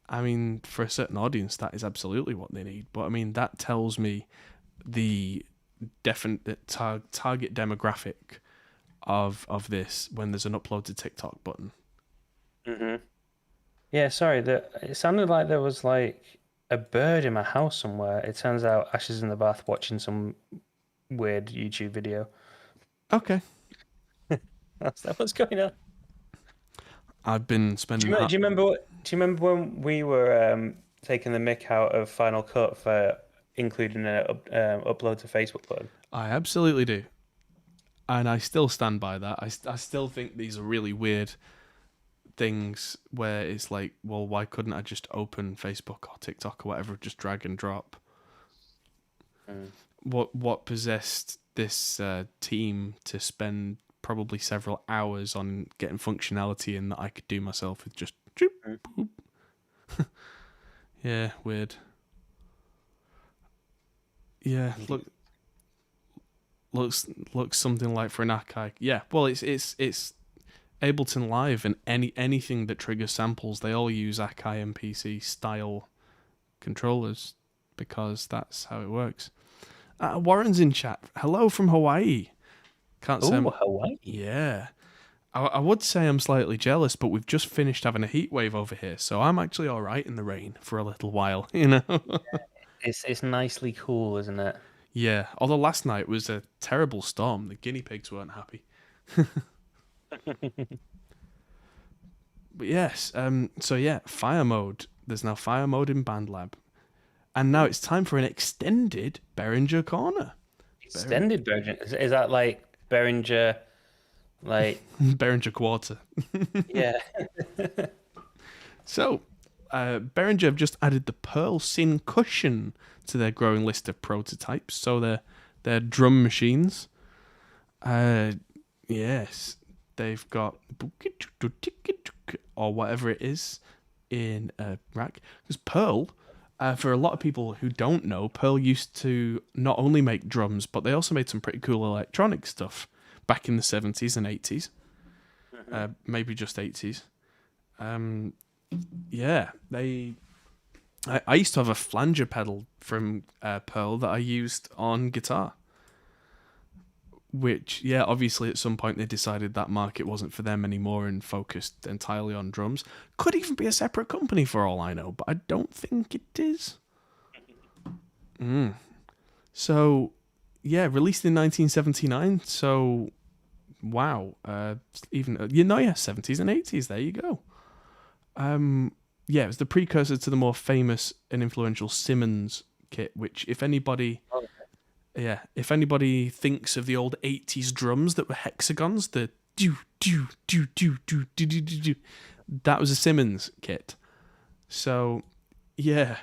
I mean, for a certain audience, that is absolutely what they need. But, I mean, that tells me the definite target demographic of this when there's an upload to TikTok button. Yeah, sorry. It sounded like there was like a bird in my house somewhere. It turns out Ash is in the bath watching some weird YouTube video. Okay. That's what's going on. I've been spending. Do you remember when we were taking the mick out of Final Cut for including an upload to Facebook button? I absolutely do, and I still stand by that. I still think these are really weird things where it's like, well, why couldn't I just open Facebook or TikTok or whatever, just drag and drop? What possessed this team to spend probably several hours on getting functionality in that I could do myself with just boop. Yeah, weird. Yeah, looks something like for an Akai. Yeah, well, it's Ableton Live and anything that triggers samples, they all use Akai MPC style controllers because that's how it works. Warren's in chat. Hello from Hawaii. Can't say. Hawaii. Yeah. I would say I'm slightly jealous, but we've just finished having a heat wave over here, so I'm actually all right in the rain for a little while, you know? It's nicely cool, isn't it? Yeah, although last night was a terrible storm. The guinea pigs weren't happy. But yes, so yeah, fire mode. There's now fire mode in BandLab. And now it's time for an extended Behringer Corner. Extended Behringer? Is that like Behringer, like... Behringer Quarter. Yeah. So, Behringer have just added the Pearl Sin Cushion to their growing list of prototypes. So they're drum machines. Yes, they've got or whatever it is in a rack. Because Pearl, for a lot of people who don't know, Pearl used to not only make drums, but they also made some pretty cool electronic stuff back in the 70s and 80s. Maybe just 80s. Yeah, I used to have a flanger pedal from Pearl that I used on guitar. Which, yeah, obviously at some point they decided that market wasn't for them anymore and focused entirely on drums. Could even be a separate company for all I know, but I don't think it is. So, yeah, released in 1979, so, wow. Even, 70s and 80s, there you go. yeah, it was the precursor to the more famous and influential Simmons kit, which if anybody thinks of the old 80s drums that were hexagons, the do do do do do do do do do, that was a Simmons kit. So, yeah,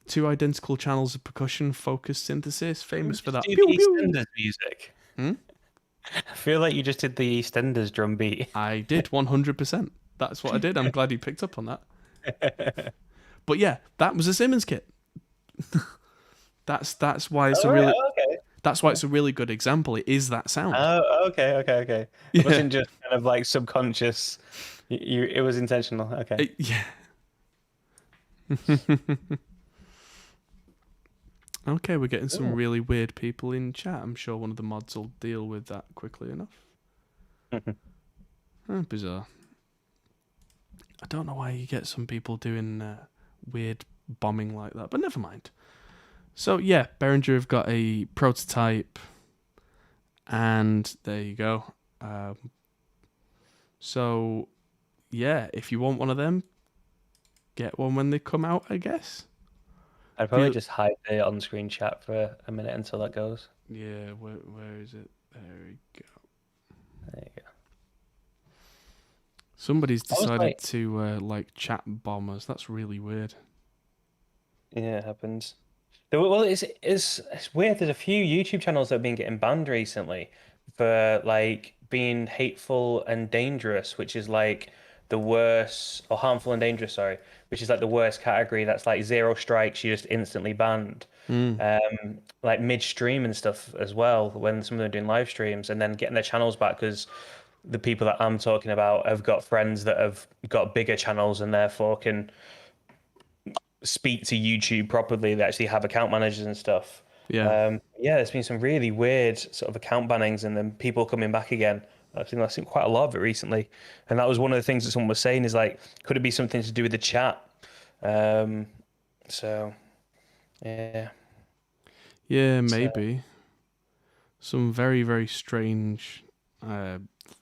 2 identical channels of percussion focused synthesis, famous for that. Do Pew, the pew. EastEnders music. I feel like you just did the EastEnders drum beat. I did 100%. That's what I did. I'm glad you picked up on that. But yeah, that was a Simmons kit. That's why it's that's why it's a really good example. It is that sound. Oh, okay. Yeah. It wasn't just kind of like subconscious. It was intentional. Okay. Yeah. Okay, we're getting some really weird people in chat. I'm sure one of the mods will deal with that quickly enough. Bizarre. I don't know why you get some people doing weird bombing like that, but never mind. So yeah, Behringer have got a prototype, and there you go. So yeah, if you want one of them, get one when they come out, I guess. I'd probably just hide the on-screen chat for a minute until that goes. Yeah, where is it? There we go. There you go. Somebody's decided to like chat bomb us. That's really weird. Yeah, it happens. Well, it's weird. There's a few YouTube channels that have been getting banned recently for like being hateful and dangerous, which is like the worst, or harmful and dangerous, sorry, which is like the worst category. That's like 0 strikes, you just instantly banned. Like midstream and stuff as well, when some of them are doing live streams and then getting their channels back, because the people that I'm talking about have got friends that have got bigger channels and therefore can speak to YouTube properly. They actually have account managers and stuff. Yeah. There's been some really weird sort of account bannings and then people coming back again. I've seen quite a lot of it recently, and that was one of the things that someone was saying is like, could it be something to do with the chat? So yeah, maybe some very, very strange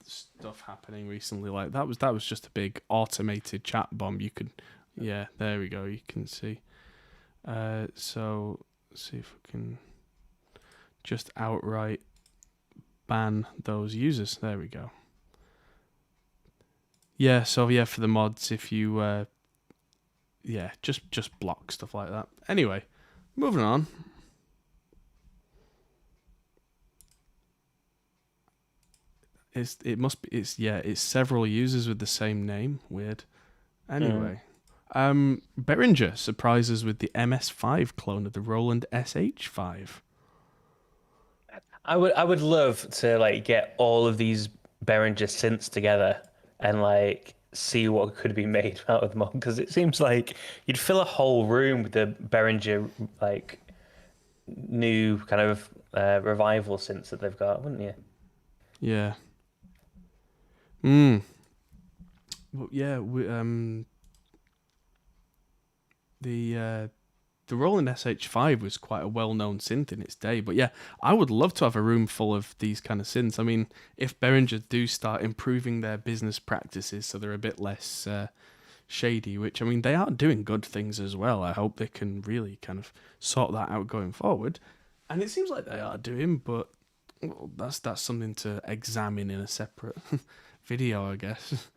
stuff happening recently. Like that was just a big automated chat bomb. You could, yeah, there we go. You can see. So let's see if we can just outright ban those users. There we go. Yeah, so yeah, for the mods, if you just block stuff like that. Anyway, moving on. It's several users with the same name. Weird. Anyway, Behringer surprises with the MS5 clone of the Roland SH5. I would love to like get all of these Behringer synths together and like see what could be made out of them all, because it seems like you'd fill a whole room with the Behringer like new kind of revival synths that they've got, wouldn't you? Yeah. Well, yeah. The Roland SH5 was quite a well-known synth in its day, but yeah, I would love to have a room full of these kind of synths. I mean, if Behringer do start improving their business practices so they're a bit less shady, which, I mean, they are doing good things as well. I hope they can really kind of sort that out going forward. And it seems like they are doing, but well, that's something to examine in a separate video, I guess.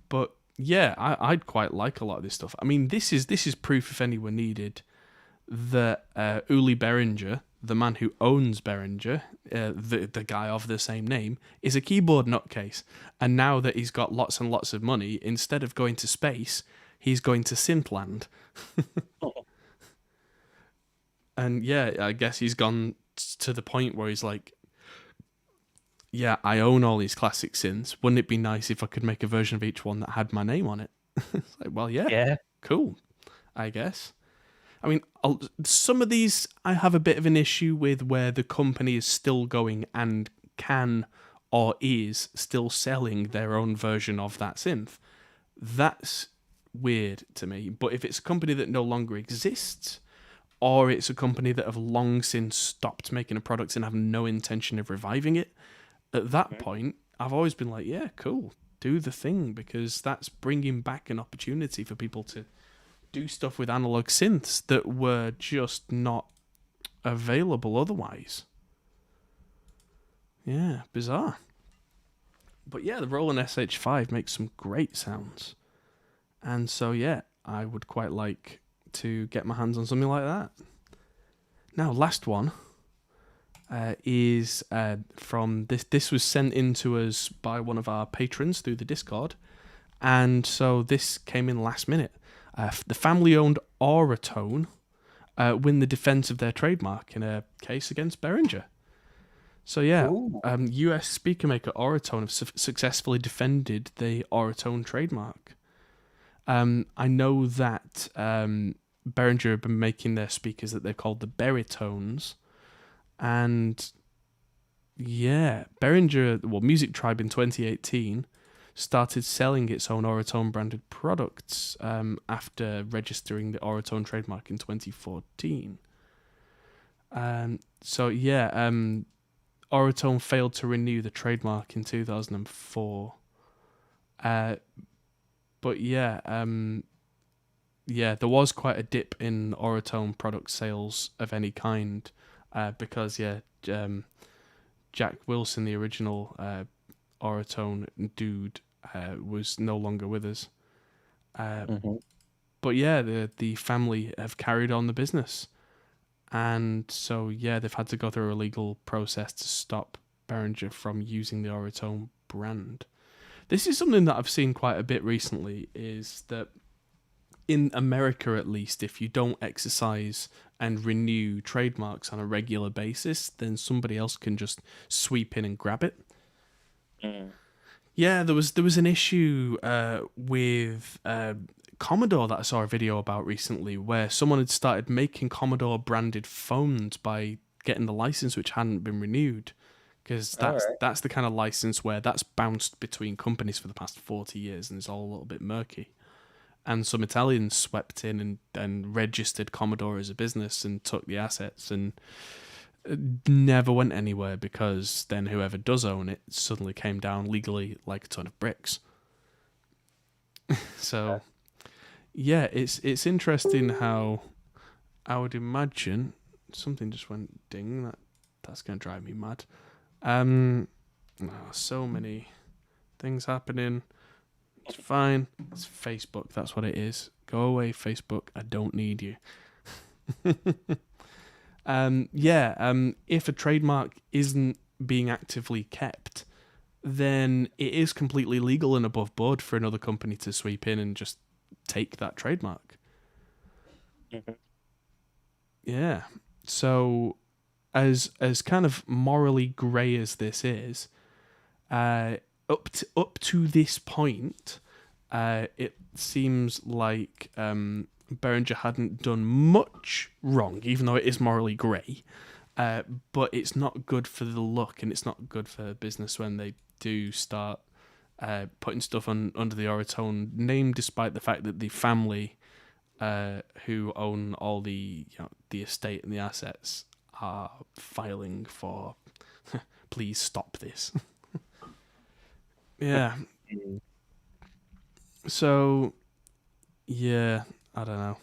But yeah, I'd quite like a lot of this stuff. I mean, this is proof, if anyone needed, that Uli Behringer, the man who owns Behringer, the guy of the same name, is a keyboard nutcase. And now that he's got lots and lots of money, instead of going to space, he's going to Synthland. And yeah, I guess he's gone to the point where he's like, yeah, I own all these classic synths. Wouldn't it be nice if I could make a version of each one that had my name on it? It's like, well, yeah, cool, I guess. I mean, some of these I have a bit of an issue with, where the company is still going and can or is still selling their own version of that synth. That's weird to me. But if it's a company that no longer exists, or it's a company that have long since stopped making a product and have no intention of reviving it, at that point, I've always been like, yeah, cool, do the thing, because that's bringing back an opportunity for people to do stuff with analog synths that were just not available otherwise. Yeah, bizarre. But yeah, the Roland SH5 makes some great sounds. And so yeah, I would quite like to get my hands on something like that. Now, last one is from this. This was sent in to us by one of our patrons through the Discord. And so this came in last minute. The family-owned Auratone win the defense of their trademark in a case against Behringer. So yeah, US speaker maker Auratone have successfully defended the Auratone trademark. I know that Behringer have been making their speakers that they've called the Beritones, and yeah, Behringer, Music Tribe in 2018 started selling its own Auratone branded products after registering the Auratone trademark in 2014. So yeah, Auratone failed to renew the trademark in 2004. But yeah, there was quite a dip in Auratone product sales of any kind, because Jack Wilson, the original Auratone dude, was no longer with us. But yeah, the family have carried on the business, and so yeah, they've had to go through a legal process to stop Behringer from using the Auratone brand. This is something that I've seen quite a bit recently, is that in America at least, if you don't exercise and renew trademarks on a regular basis, then somebody else can just sweep in and grab it. Yeah, there was an issue with Commodore that I saw a video about recently, where someone had started making Commodore branded phones by getting the license which hadn't been renewed. Because that's the kind of license where that's bounced between companies for the past 40 years and it's all a little bit murky. And some Italians swept in and registered Commodore as a business and took the assets and never went anywhere, because then whoever does own it suddenly came down legally like a ton of bricks. So, yeah, it's interesting how I would imagine something just went ding. That's going to drive me mad. So many things happening. It's fine. It's Facebook. That's what it is. Go away, Facebook. I don't need you. If a trademark isn't being actively kept, then it is completely legal and above board for another company to sweep in and just take that trademark. Yeah. So, as kind of morally grey as this is, up to this point, it seems like Behringer hadn't done much wrong, even though it is morally grey. But it's not good for the look, and it's not good for business when they do start putting stuff under the Auratone name, despite the fact that the family who own all the estate and the assets are filing for please stop this. Yeah. So, yeah, I don't know.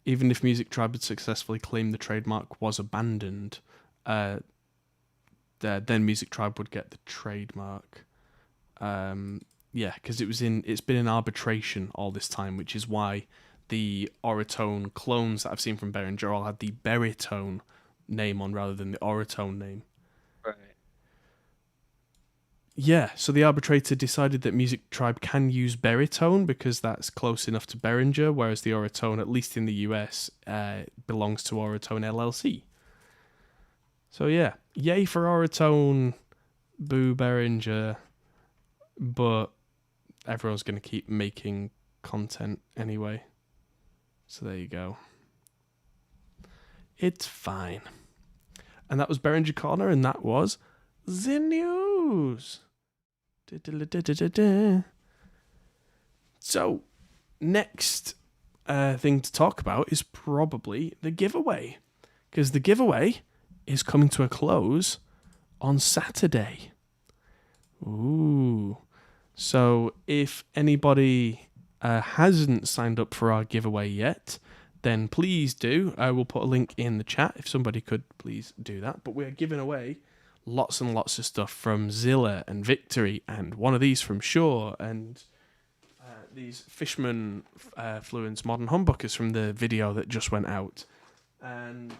Even if Music Tribe had successfully claimed the trademark was abandoned, then Music Tribe would get the trademark. Because it's been in arbitration all this time, which is why the Auratone clones that I've seen from Behringer all had the Beritone name on rather than the Auratone name. Right. Yeah, so the arbitrator decided that Music Tribe can use Beritone because that's close enough to Behringer, whereas the Auratone, at least in the US, belongs to Auratone LLC. So yeah, yay for Auratone, boo Behringer, but everyone's going to keep making content anyway. So there you go. It's fine. And that was Behringer Corner, and that was the news. So, next thing to talk about is probably the giveaway, because the giveaway is coming to a close on Saturday. Ooh. So if anybody hasn't signed up for our giveaway yet, then please do. I will put a link in the chat if somebody could please do that. But we're giving away lots and lots of stuff from Zilla and Victory, and one of these from Shore, and these Fishman Fluence Modern Humbuckers from the video that just went out, and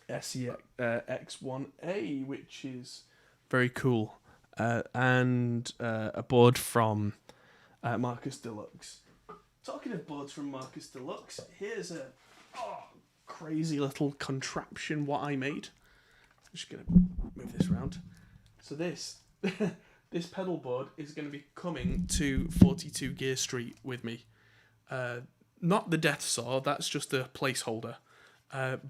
SEX X1A, which is very cool, and a board from Marcus Deluxe. Talking of boards from Marcus Deluxe, here's a crazy little contraption what I made. I'm just going to move this around. So this this pedal board is going to be coming to 42 Gear Street with me. Not the Death Saw, that's just a placeholder.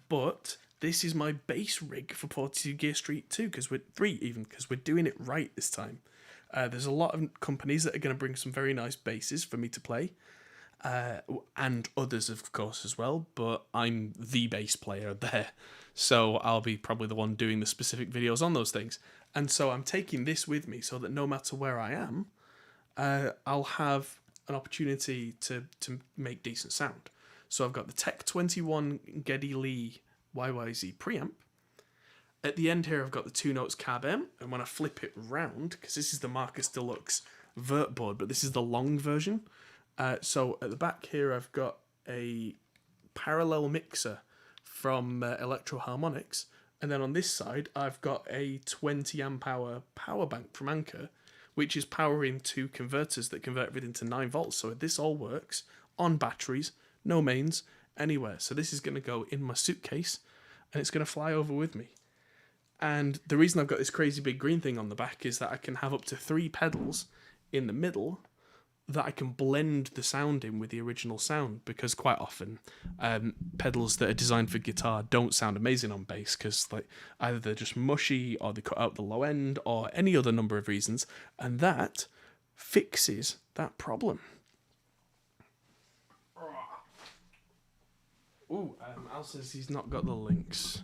But this is my bass rig for 42 Gear Street 2, because we're doing it right this time. There's a lot of companies that are going to bring some very nice basses for me to play. And others, of course, as well, but I'm the bass player there, so I'll be probably the one doing the specific videos on those things. And so I'm taking this with me so that no matter where I am, I'll have an opportunity to make decent sound. So I've got the Tech 21 Geddy Lee YYZ preamp. At the end here, I've got the 2 Notes Cab M, and when I flip it round, because this is the Marcus Deluxe vert board, but this is the long version. So at the back here, I've got a parallel mixer from Electro Harmonics, and then on this side, I've got a 20 amp hour power bank from Anker, which is powering 2 converters that convert everything to 9 volts. So this all works on batteries, no mains, anywhere. So this is going to go in my suitcase, and it's going to fly over with me. And the reason I've got this crazy big green thing on the back is that I can have up to 3 pedals in the middle that I can blend the sound in with the original sound, because quite often pedals that are designed for guitar don't sound amazing on bass, because like either they're just mushy or they cut out the low end or any other number of reasons, and that fixes that problem. Al says he's not got the links,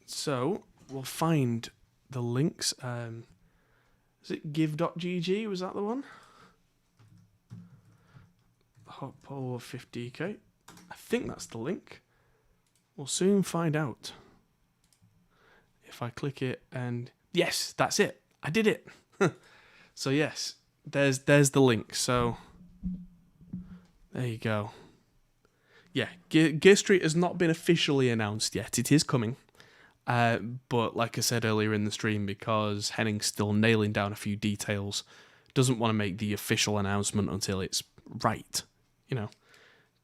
so we'll find the links. Is it give.gg? Was that the one? Hot Pole 50k. I think that's the link. We'll soon find out. If I click it, and yes, that's it. I did it. So yes, there's the link. So there you go. Yeah, Gear Street has not been officially announced yet. It is coming. But like I said earlier in the stream, because Henning's still nailing down a few details, doesn't want to make the official announcement until it's right. You know,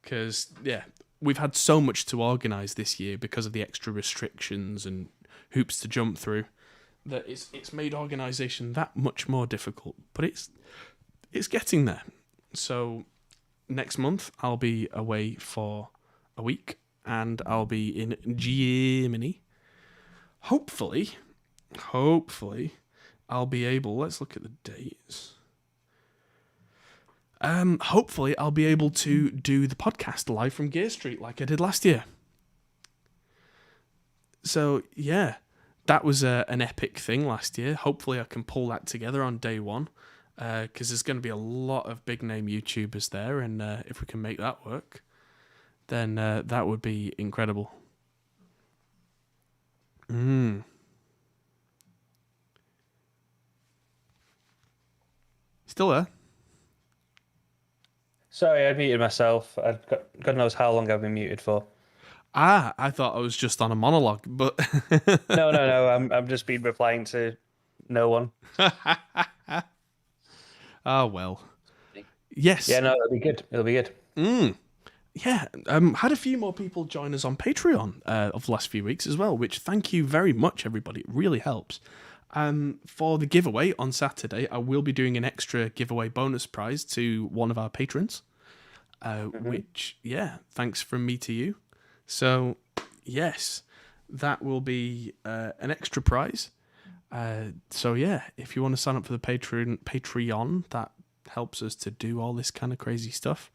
because, yeah, we've had so much to organise this year because of the extra restrictions and hoops to jump through, that it's made organisation that much more difficult. But it's getting there. So next month I'll be away for a week, and I'll be in Germany. Hopefully I'll be able, let's look at the dates. Hopefully I'll be able to do the podcast live from Gear Street like I did last year. So yeah, that was an epic thing last year. Hopefully I can pull that together on day one, because there's going to be a lot of big name YouTubers there, and if we can make that work, then that would be incredible. Still there? Sorry, I muted myself. God knows how long I've been muted for. I thought I was just on a monologue, but No. I'm just been replying to no one. Oh well. Yes. Yeah, no, it'll be good. Yeah, had a few more people join us on Patreon of the last few weeks as well, which thank you very much, everybody. It really helps. For the giveaway on Saturday, I will be doing an extra giveaway bonus prize to one of our patrons, which, yeah, thanks from me to you. So, yes, that will be an extra prize. So, yeah, if you want to sign up for the Patreon, that helps us to do all this kind of crazy stuff.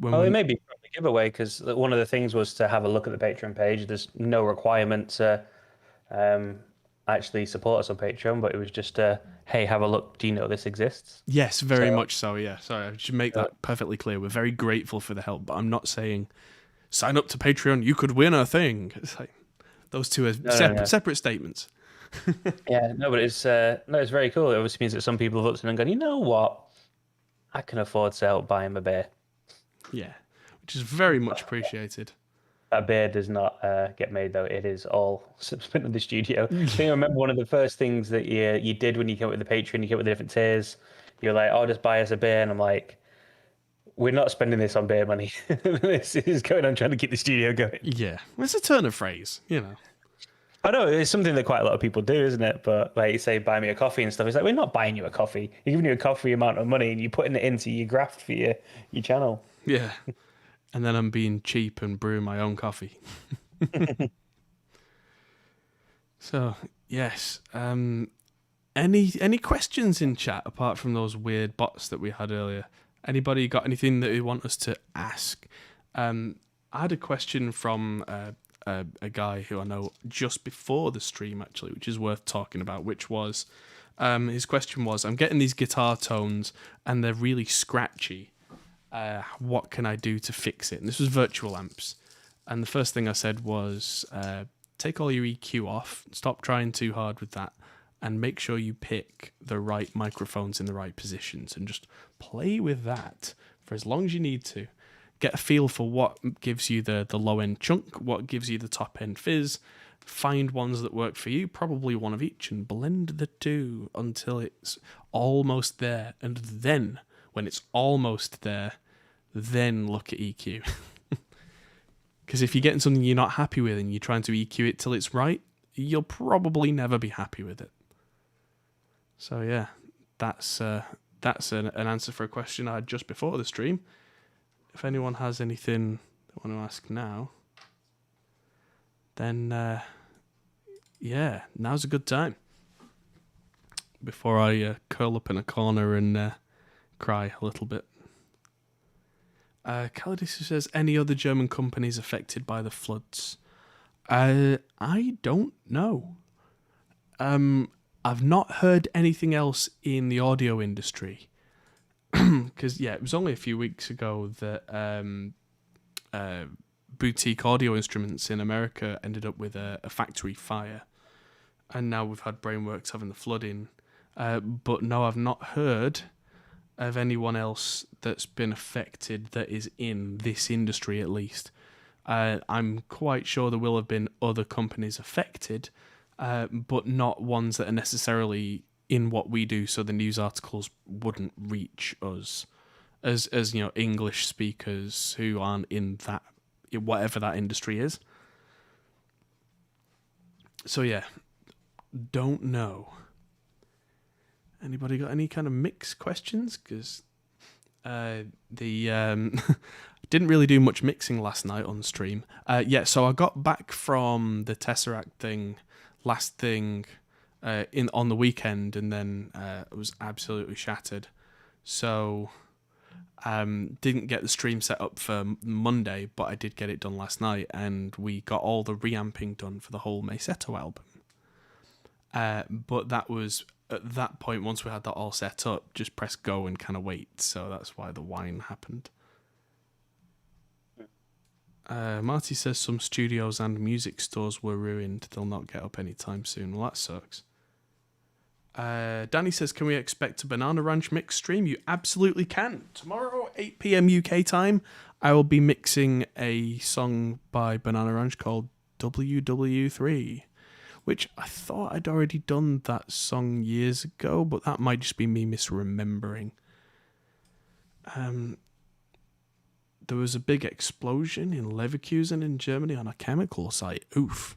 It may be from the giveaway, because one of the things was to have a look at the Patreon page. There's no requirement to actually support us on Patreon, but it was just hey, have a look. Do you know this exists? Yes, very So much so. Yeah, sorry, I should make that perfectly clear. We're very grateful for the help, but I'm not saying sign up to Patreon. You could win a thing. It's like those two are separate statements. Yeah, no, but it's very cool. It obviously means that some people have looked at it and gone, you know what? I can afford to help buy him a beer. Yeah, which is very much appreciated. That beer does not get made though. It is all spent in the studio. I think I remember one of the first things that you did when you came up with the Patreon, you came up with the different tiers. You're like, "Oh, just buy us a beer," and I'm like, "We're not spending this on beer money. This is going on trying to keep the studio going." Yeah, it's a turn of phrase, you know. I know it's something that quite a lot of people do, isn't it? But like you say, buy me a coffee and stuff. It's like we're not buying you a coffee. You're giving you a coffee amount of money, and you're putting it into your graft for your channel. Yeah, and then I'm being cheap and brewing my own coffee. So yes, any questions in chat apart from those weird bots that we had earlier? Anybody got anything that you want us to ask? I had a question from a guy who I know just before the stream, actually, which is worth talking about, which was, his question was, I'm getting these guitar tones and they're really scratchy. What can I do to fix it? And this was virtual amps. And the first thing I said was, take all your EQ off, stop trying too hard with that, and make sure you pick the right microphones in the right positions and just play with that for as long as you need to. Get a feel for what gives you the low-end chunk, what gives you the top-end fizz. Find ones that work for you, probably one of each, and blend the two until it's almost there. And then, when it's almost there, then look at EQ. Because if you're getting something you're not happy with and you're trying to EQ it till it's right, you'll probably never be happy with it. So yeah, that's an answer for a question I had just before the stream. If anyone has anything they want to ask now, then yeah, now's a good time. Before I curl up in a corner and cry a little bit. Calidis says, any other German companies affected by the floods? I don't know. I've not heard anything else in the audio industry. Because, yeah, it was only a few weeks ago that boutique audio instruments in America ended up with a factory fire. And now we've had Brainworx having the flooding. But no, I've not heard of anyone else that's been affected that is in this industry, at least. I'm quite sure there will have been other companies affected, but not ones that are necessarily in what we do, so the news articles wouldn't reach us as you know, English speakers who aren't in that, whatever that industry is. So yeah, don't know. Anybody got any kind of mix questions? Because didn't really do much mixing last night on stream. Yeah, so I got back from the Tesseract thing, last thing, on the weekend, and then I was absolutely shattered. So didn't get the stream set up for Monday, but I did get it done last night, and we got all the reamping done for the whole Maysetto album. But that was, at that point, once we had that all set up, just press go and kind of wait. So that's why the whine happened. Marty says some studios and music stores were ruined. They'll not get up anytime soon. Well, that sucks. Danny says, can we expect a Banana Ranch mix stream? You absolutely can. Tomorrow, 8 p.m. UK time, I will be mixing a song by Banana Ranch called WW3, which I thought I'd already done that song years ago, but that might just be me misremembering. There was a big explosion in Leverkusen in Germany on a chemical site. Oof.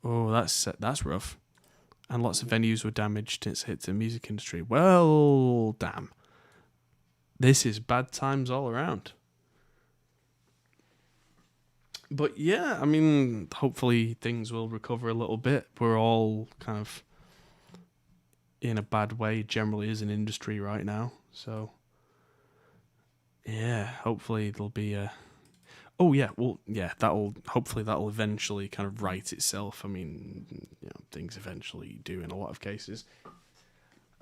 Oh, that's rough. And lots of venues were damaged. It's hit the music industry. Well, damn. This is bad times all around. But yeah, I mean, hopefully things will recover a little bit. We're all kind of in a bad way generally as an industry right now. So yeah, hopefully there'll be a... Oh yeah, well yeah, hopefully that'll eventually kind of right itself. I mean, things eventually do in a lot of cases.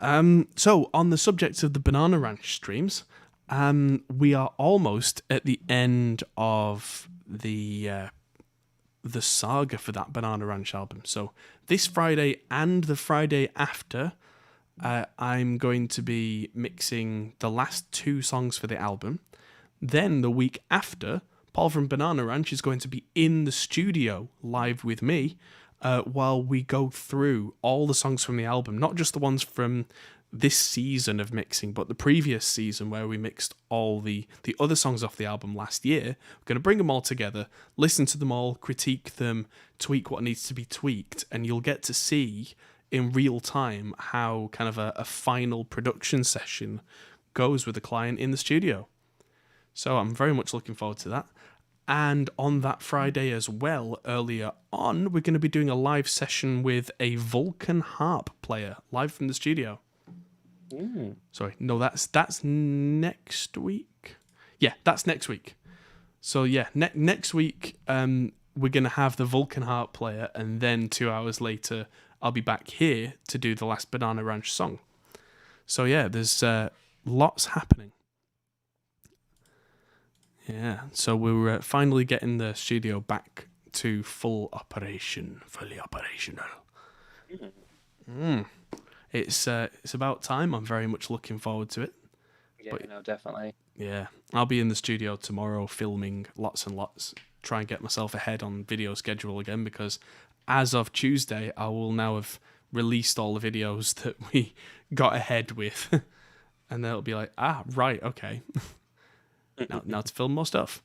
So on the subject of the Banana Ranch streams, we are almost at the end of the saga for that Banana Ranch album. So this Friday and the Friday after, I'm going to be mixing the last 2 songs for the album. Then the week after, Paul from Banana Ranch is going to be in the studio live with me while we go through all the songs from the album, not just the ones from this season of mixing, but the previous season where we mixed all the other songs off the album last year. We're going to bring them all together, listen to them all, critique them, tweak what needs to be tweaked, and you'll get to see in real time how kind of a final production session goes with the client in the studio. So I'm very much looking forward to that. And on that Friday as well, earlier on, we're going to be doing a live session with a Vulcan harp player live from the studio. Sorry, no, that's next week. Yeah, that's next week. So yeah, next week we're going to have the Vulcan harp player, and then 2 hours later I'll be back here to do the last Banana Ranch song. So yeah, there's lots happening. Yeah, so we're finally getting the studio back to fully operational. It's about time. I'm very much looking forward to it. Yeah, no, definitely. Yeah, I'll be in the studio tomorrow filming lots and lots. Try and get myself ahead on video schedule again, because as of Tuesday, I will now have released all the videos that we got ahead with, and then it'll be like, right, okay. Now to film more stuff.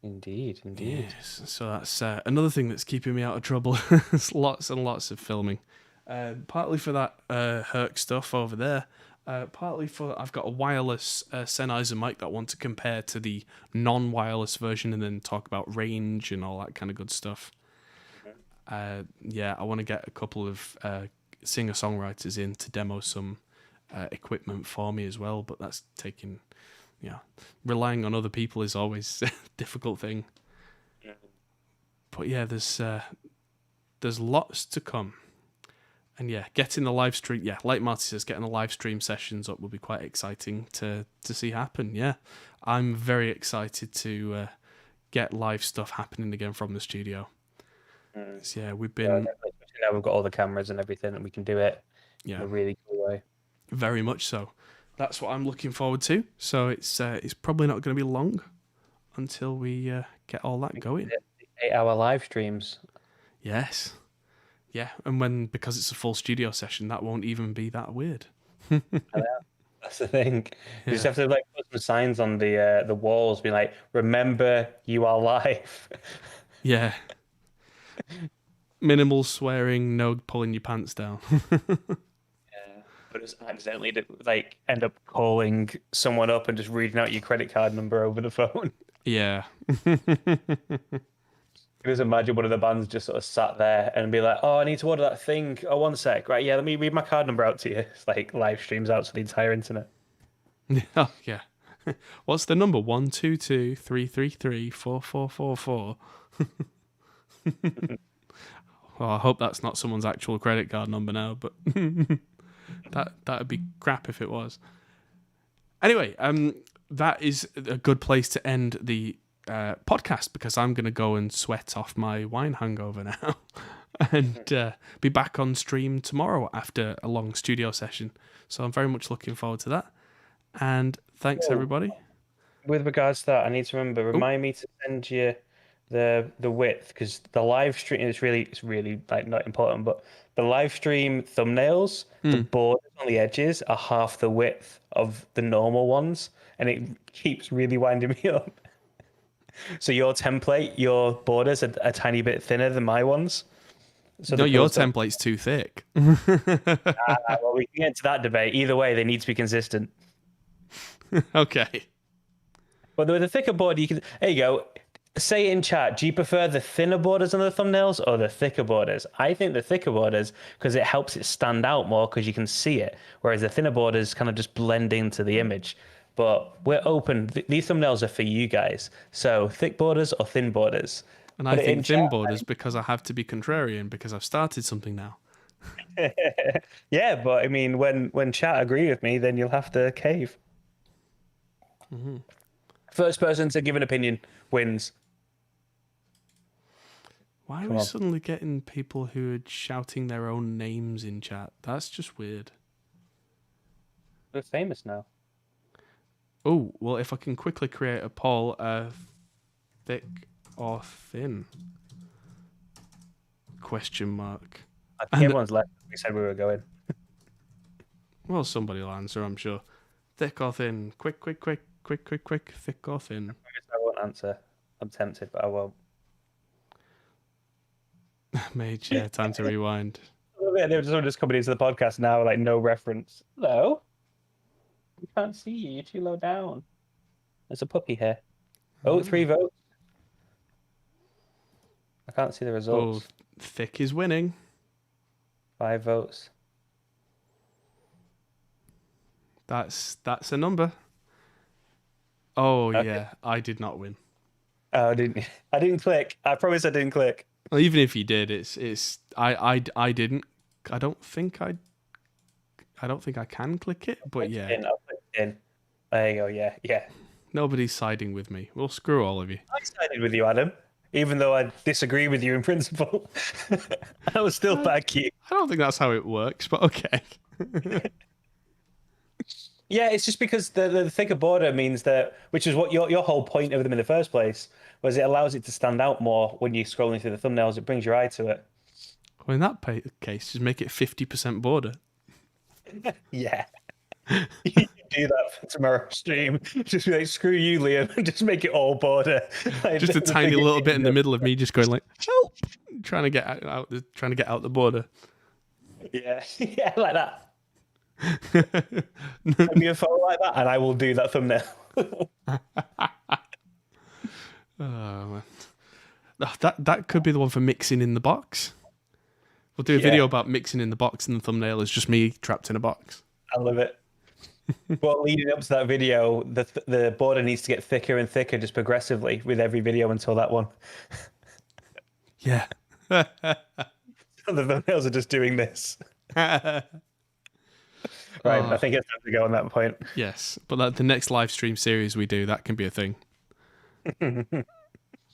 Indeed. Yes, so that's another thing that's keeping me out of trouble. It's lots and lots of filming. Partly for that Herc stuff over there. Partly for I've got a wireless Sennheiser mic that I want to compare to the non-wireless version, and then talk about range and all that kind of good stuff. I want to get a couple of singer-songwriters in to demo some equipment for me as well, but that's taking... relying on other people is always a difficult thing. But yeah, there's lots to come. And yeah, getting the live stream, like Marty says, getting the live stream sessions up will be quite exciting to see happen. Yeah, I'm very excited to get live stuff happening again from the studio. So, we've been... now we've got all the cameras and everything, and we can do it in a really cool way. Very much so. That's what I'm looking forward to. So it's probably not going to be long until we get all that going. 8-hour live streams. Yes. Yeah, and because it's a full studio session, that won't even be that weird. That's the thing. You just have to put some signs on the walls, being like, "Remember, you are live." Yeah. Minimal swearing, no pulling your pants down. But it's accidentally to end up calling someone up and just reading out your credit card number over the phone. Yeah. Just imagine one of the bands just sort of sat there and be like, "Oh, I need to order that thing. Oh, one sec. Right, yeah, let me read my card number out to you." It's like live streams out to the entire internet. Oh, yeah. What's the number? 122-333-4444. Well, I hope that's not someone's actual credit card number now, but that'd be crap if it was. Anyway, that is a good place to end the podcast, because I'm going to go and sweat off my wine hangover now and be back on stream tomorrow after a long studio session. So I'm very much looking forward to that. And thanks, everybody. With regards to that, I need to remind me to send you the width, because the live stream it's really not important, but the live stream thumbnails, the borders on the edges are half the width of the normal ones, and it keeps really winding me up. So your template, your borders are a tiny bit thinner than my ones. So no, your template's too thick. Well, we can get into that debate. Either way, they need to be consistent. Okay. But with the thicker border, you can... There you go. Say in chat, do you prefer the thinner borders on the thumbnails or the thicker borders? I think the thicker borders, because it helps it stand out more because you can see it, whereas the thinner borders kind of just blend into the image. but we're open. These thumbnails are for you guys. So thick borders or thin borders. And I think thin borders because I have to be contrarian because I've started something now. Yeah, but I mean, when chat agree with me, then you'll have to cave. First person to give an opinion wins. Why are we suddenly getting people who are shouting their own names in chat? That's just weird. We're famous now. Oh, well, if I can quickly create a poll, thick or thin? Question mark. I think everyone's left. We said we were going. Well, somebody will answer, I'm sure. Thick or thin? Quick. Thick or thin? I guess I won't answer. I'm tempted, but I won't. Mage, yeah, time to rewind. They're just coming into the podcast now, like no reference. Hello? We can't see you. You're too low down. There's a puppy here. Oh, 3 votes. I can't see the results. Oh, thick is winning. 5 votes. That's a number. Oh Okay. yeah, I did not win. Oh, I didn't click. I promise I didn't click. Well, even if you did, I didn't. I don't think I can click it, but yeah. I'll click in. There you go. Yeah. Nobody's siding with me. Well, screw all of you. I sided with you, Adam. Even though I disagree with you in principle, I will still back you. I don't think that's how it works, but okay. Yeah, it's just because the thicker border means that, which is what your whole point of them in the first place, was it allows it to stand out more when you're scrolling through the thumbnails. It brings your eye to it. Well, in that case, just make it 50% border. Yeah. You can do that for tomorrow's stream. Just be like, screw you, Liam, and just make it all border. Like, Just a tiny little bit in the middle of me just going like, help, trying to get out the border. Yeah, yeah, like that. Send me a photo like that, and I will do that thumbnail. Oh man, that could be the one for mixing in the box. We'll do a video about mixing in the box, and the thumbnail is just me trapped in a box. I love it. But leading up to that video, the border needs to get thicker and thicker just progressively with every video until that one. Yeah. The thumbnails are just doing this. Right, I think it's time to go on that point. Yes, but the next live stream series we do, that can be a thing.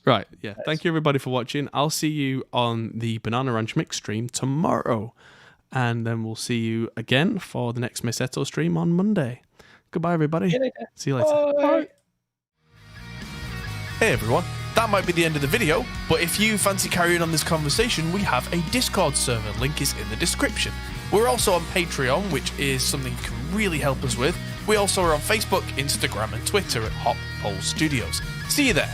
Right, yeah. Nice. Thank you everybody for watching. I'll see you on the Banana Ranch Mix stream tomorrow. And then we'll see you again for the next Meseto stream on Monday. Goodbye, everybody. See you later. Bye. Hey, everyone. That might be the end of the video, but if you fancy carrying on this conversation, we have a Discord server. Link is in the description. We're also on Patreon, which is something you can really help us with. We also are on Facebook, Instagram, and Twitter at Hop Hole Studios. See you there.